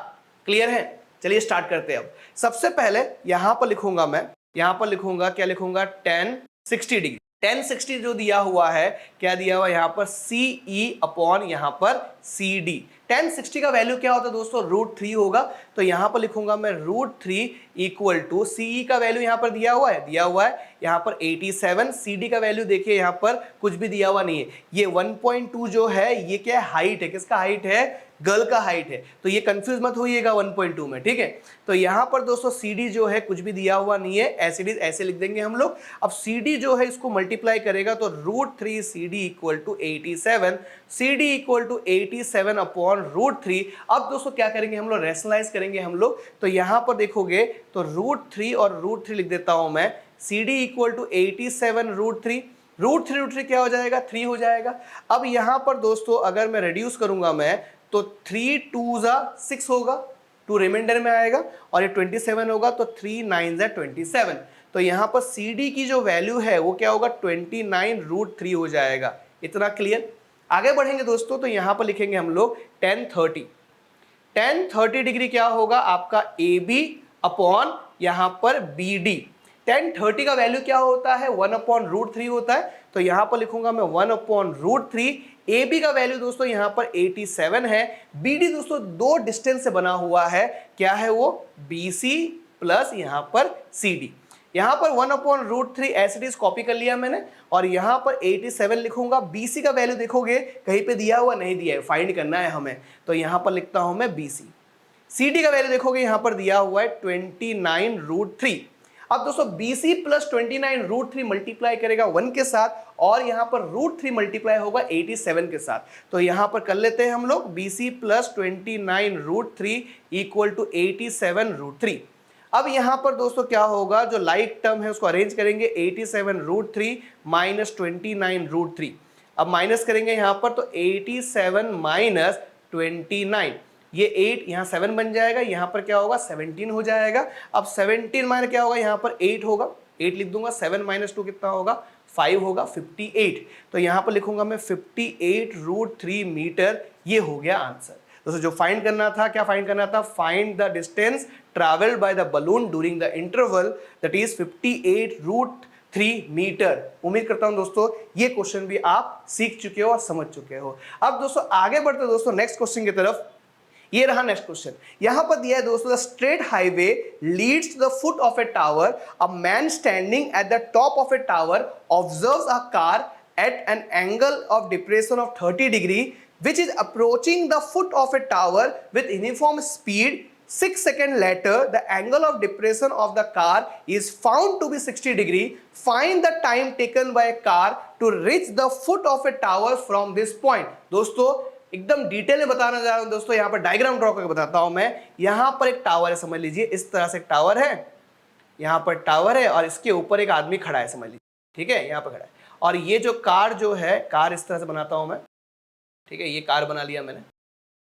क्लियर है, चलिए स्टार्ट करते हैं। अब सबसे पहले यहाँ पर लिखूंगा मैं, यहां पर लिखूंगा, क्या लिखूंगा, tan 60 डिग्री। tan 60 जो दिया हुआ है, क्या दिया हुआ है यहाँ पर, CE अपॉन यहाँ पर CD। tan 60 का वैल्यू क्या होता है दोस्तों, रूट 3 होगा, तो यहां पर लिखूंगा मैं रूट 3 इक्वल टू CE का वैल्यू यहाँ पर दिया हुआ है, यहाँ पर 87, CD का वैल्यू देखिए यहाँ पर कुछ भी दिया हुआ नहीं है, ये 1.2 जो है ये क्या है, हाइट है, किसका हाइट है, गर्ल का हाइट है, तो ये कंफ्यूज मत होइएगा 1.2 में, ठीक है। तो यहाँ पर दोस्तों CD जो है कुछ भी दिया हुआ नहीं है, ऐसे लिख देंगे हम लोग। अब CD जो है इसको मल्टीप्लाई करेगा तो √3 CD equal to 87, CD equal to 87 upon √3। अब दोस्तों क्या करेंगे हम लोग, रैशनलाइज करेंगे हम लोग। तो यहाँ पर देखोगे तो √3 और √3 लिख देता हूं मैं, CD इक्वल टू 87 √3, √3 क्या हो जाएगा, 3 हो जाएगा। अब यहाँ पर दोस्तों अगर मैं रिड्यूस करूंगा मैं तो 3 2 6 होगा, 2 रिमाइंडर में आएगा, और ये 27 होगा तो 3 9 27। तो यहाँ पर CD की जो वैल्यू है वो क्या होगा, 29 √3 हो जाएगा। इतना क्लियर। आगे बढ़ेंगे दोस्तों तो यहाँ पर लिखेंगे हम लोग tan 30 डिग्री क्या होगा आपका AB अपॉन यहाँ पर BD। tan 30 का वैल्यू क्या होता है, 1/√3 होता है। तो यहाँ पर लिखूंगा मैं 1/√3। AB का वैल्यू दोस्तों यहाँ पर 87 है। BD दोस्तों दो डिस्टेंस से बना हुआ है, क्या है वो, BC प्लस यहाँ पर CD। यहाँ पर 1/√3 एज इट इज कॉपी कर लिया मैंने, और यहाँ पर 87 लिखूंगा। BC का वैल्यू देखोगे कहीं पे दिया हुआ नहीं दिया है, फाइंड करना है हमें, तो यहाँ पर लिखता हूं मैं BC। CD का वैल्यू देखोगे यहाँ पर दिया हुआ है 29 √3। अब दोस्तों BC प्लस 29 √3 मल्टीप्लाई करेगा 1 के साथ, और यहाँ पर √3 मल्टीप्लाई होगा 87 के साथ। तो यहाँ पर कर लेते हैं हम लोग BC प्लस 29 √3 इक्वल टू 87 √3। अब यहाँ पर दोस्तों क्या होगा, जो लाइक टर्म है उसको अरेंज करेंगे, 87 √3 माइनस 29 √3। अब माइनस करेंगे यहाँ पर तो 87 माइनस 29, ये 8 यहाँ 7 बन जाएगा, यहाँ पर क्या होगा 17 हो जाएगा। अब 17 माइनस क्या होगा, यहाँ पर 8 होगा, 8 लिख दूंगा, 7 माइनस 2 कितना होगा, 5 होगा, 58। तो यहाँ पर लिखूंगा मैं 58 √3 मीटर। ये हो गया आंसर। दोस्तों जो फाइंड करना था, क्या फाइंड करना था, find the distance travelled by the balloon during the interval, that is 58 √3 metre. उम्मीद करता हूं दोस्तों ये क्वेश्चन भी आप सीख चुके हो और समझ चुके हो। अब दोस्तों आगे बढ़ते दोस्तों नेक्स्ट क्वेश्चन की तरफ। ये रहा नेक्स्ट क्वेश्चन, यहां पर दिया है दोस्तों, the straight highway leads to the foot of a tower, a man standing at the top of a tower observes a car at an angle of depression of 30 degree which is approaching the foot of a tower with uniform speed. 6 seconds later, the angle of depression of the car is found to be 60 degree. Find the time taken by a car to reach the foot of a tower from this point. दोस्तों एकदम detail में बताना जा रहा हूं दोस्तों, यहाँ पर डायग्राम ड्रॉ करके बताता हूं मैं। यहाँ पर एक टावर है, समझ लीजिए इस तरह से एक टावर है, यहाँ पर टावर है और इसके ऊपर एक आदमी खड़ा है, समझ लीजिए, ठीक है, यहाँ पर खड़ा है। और ये जो कार जो है, कार इस तरह से बनाता हूं मैं, ठीक है, ये कार बना लिया मैंने,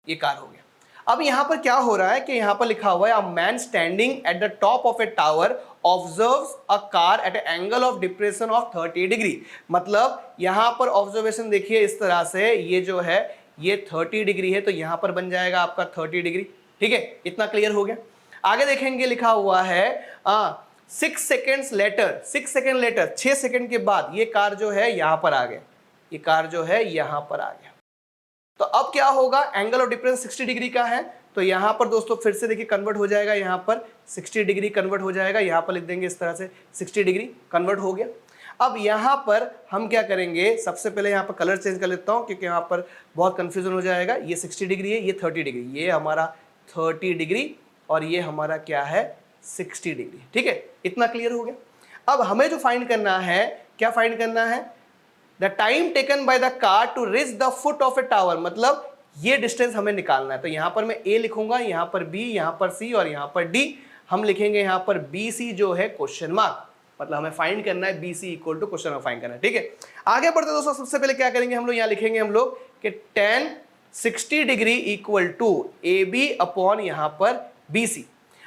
ये कार हो गया। अब यहाँ पर क्या हो रहा है कि यहाँ पर लिखा हुआ है, अ man standing at the top of a tower observes a car eight angle of depression of 30 degree. मतलब यहाँ पर ऑब्जर्वेशन देखिए इस तरह से, ये जो है ये 30 डिग्री है, तो यहाँ पर बन जाएगा आपका 30 डिग्री, ठीक है, इतना क्लियर हो गया। आगे देखेंगे लिखा हुआ है 6 seconds later, 6 second later, 6 second के बाद ये कार जो है यहाँ पर आ गया, ये कार जो है यहाँ पर आ गया। तो अब क्या होगा, एंगल ऑफ डिफरेंस 60 डिग्री का है, तो यहाँ पर दोस्तों फिर से देखिए कन्वर्ट हो जाएगा, यहाँ पर 60 डिग्री कन्वर्ट हो जाएगा, यहाँ पर लिख देंगे इस तरह से 60 डिग्री कन्वर्ट हो गया। अब यहाँ पर हम क्या करेंगे, सबसे पहले यहाँ पर कलर चेंज कर लेता हूँ क्योंकि यहाँ पर बहुत कंफ्यूजन हो जाएगा। ये 60 डिग्री है, ये 30 डिग्री, ये हमारा 30 डिग्री और ये हमारा क्या है 60 डिग्री, ठीक है, इतना क्लियर हो गया। अब हमें जो फाइंड करना है, क्या फाइंड करना है, the time taken by the car to reach the foot of a tower, मतलब ये डिस्टेंस हमें निकालना है। तो यहाँ पर मैं ए लिखूंगा, यहाँ पर बी, यहाँ पर सी और यहाँ पर डी। हम लिखेंगे यहाँ पर बी सी जो है क्वेश्चन मार्क, मतलब हमें फाइंड करना है B C equal to question mark find करना है, ठीक है। आगे बढ़ते दोस्तों, सबसे पहले क्या करेंगे हम लोग, यहाँ लिखेंगे हम लोग कि tan 60 degree equal to A B upon यहाँ पर बी सी।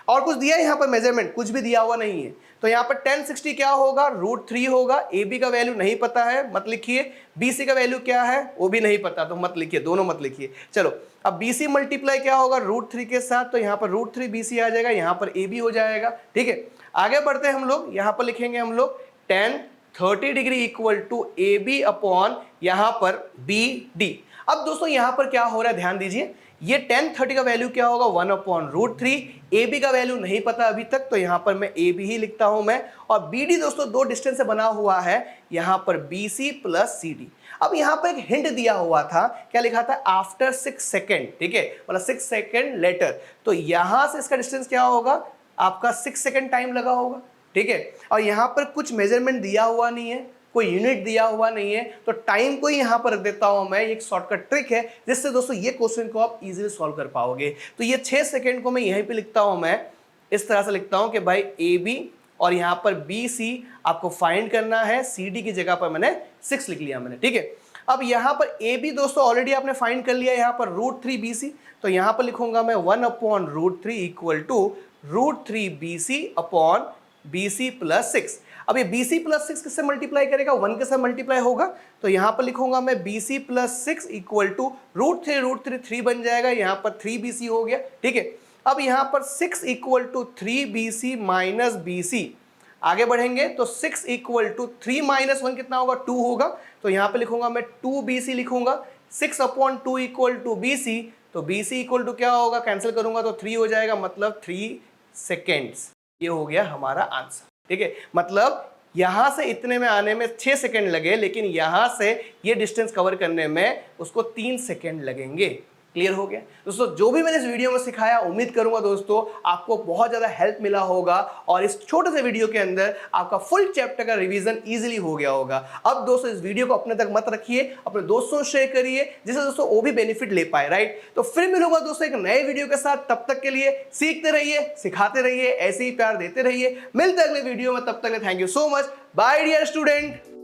और कुछ दिया है यहाँ पर मेजरमेंट, कुछ भी दिया हुआ नहीं है। तो यहाँ पर tan 60 क्या होगा, √3 होगा। ए बी का वैल्यू नहीं पता है, मत लिखिए। बी सी का वैल्यू क्या है, वो भी नहीं पता, तो मत लिखिए, दोनों मत लिखिए। चलो अब बी सी मल्टीप्लाई क्या होगा √3 के साथ, तो यहाँ पर √3 बी सी आ जाएगा, यहाँ पर ए बी हो जाएगा, ठीक है। आगे बढ़ते हैं हम लोग, यहाँ पर लिखेंगे हम लोग tan 30 degree equal to A B upon यहाँ पर बी डी। अब दोस्तों यहाँ पर क्या हो रहा है, ध्यान दीजिए, ये tan 30 का वैल्यू क्या होगा 1/√3। ए बी का वैल्यू नहीं पता अभी तक, तो यहाँ पर मैं ए बी ही लिखता हूं मैं। और बी डी दोस्तों दो डिस्टेंस से बना हुआ है, यहाँ पर B C plus C D. अब यहाँ पर एक हिंट दिया हुआ था, क्या लिखा था, आफ्टर 6 सेकेंड, ठीक है, मतलब 6 सेकेंड लेटर, तो यहां से इसका डिस्टेंस क्या होगा, आपका 6 सेकेंड टाइम लगा होगा, ठीक है। और यहाँ पर कुछ मेजरमेंट दिया हुआ नहीं है, कोई यूनिट दिया हुआ नहीं है, तो टाइम को यहां पर रख देता हूं मैं, एक शॉर्टकट ट्रिक है जिससे दोस्तों ये क्वेश्चन को आप इजीली सॉल्व कर पाओगे। तो ये 6 सेकंड को मैं यहीं पे लिखता हूं, मैं इस तरह से लिखता हूं कि भाई ए बी और यहां पर बी सी आपको फाइंड करना है, सी डी की जगह पर मैंने 6 लिख लिया मैंने, ठीक है। अब यहां पर ए बी दोस्तों ऑलरेडी आपने फाइंड कर लिया, यहां पर √3 BC, तो यहां पर लिखूंगा मैं 1/√3 equal to √3 BC upon BC plus 6। अब ये BC प्लस 6 किससे मल्टीप्लाई करेगा, 1 के साथ मल्टीप्लाई होगा, तो यहां पर लिखूंगा मैं BC प्लस 6 इक्वल टू √3 3 बन जाएगा, यहां पर 3 BC हो गया, ठीक है। अब यहां पर 6 equal to 3 BC minus BC, आगे बढ़ेंगे तो 6 इक्वल टू 3 माइनस 1 कितना होगा, 2 होगा, तो यहां पे लिखूंगा मैं 2 BC लिखूंगा, 6 अपॉन 2 इक्वल टू BC, तो BC इक्वल टू क्या होगा, कैंसिल करूंगा तो 3 हो जाएगा, मतलब 3 सेकेंड्स। ये हो गया हमारा आंसर, ठीक है। मतलब यहां से इतने में आने में 6 सेकंड लगे, लेकिन यहां से ये डिस्टेंस कवर करने में उसको 3 सेकंड लगेंगे। क्लियर हो गया दोस्तों, जो भी मैंने इस वीडियो में सिखाया, उम्मीद करूंगा दोस्तों आपको बहुत ज्यादा हेल्प मिला होगा और इस छोटे से वीडियो के अंदर आपका फुल चैप्टर का रिवीजन इजीली हो गया होगा। अब दोस्तों इस वीडियो को अपने तक मत रखिए, अपने दोस्तों से शेयर करिए जिससे दोस्तों वो भी बेनिफिट ले पाए, राइट। तो फिर मिलूंगा दोस्तों एक नए वीडियो के साथ, तब तक के लिए सीखते रहिए, सिखाते रहिए, ऐसे ही प्यार देते रहिए। मिलते अगले वीडियो में, तब तक thank you so much, bye dear student.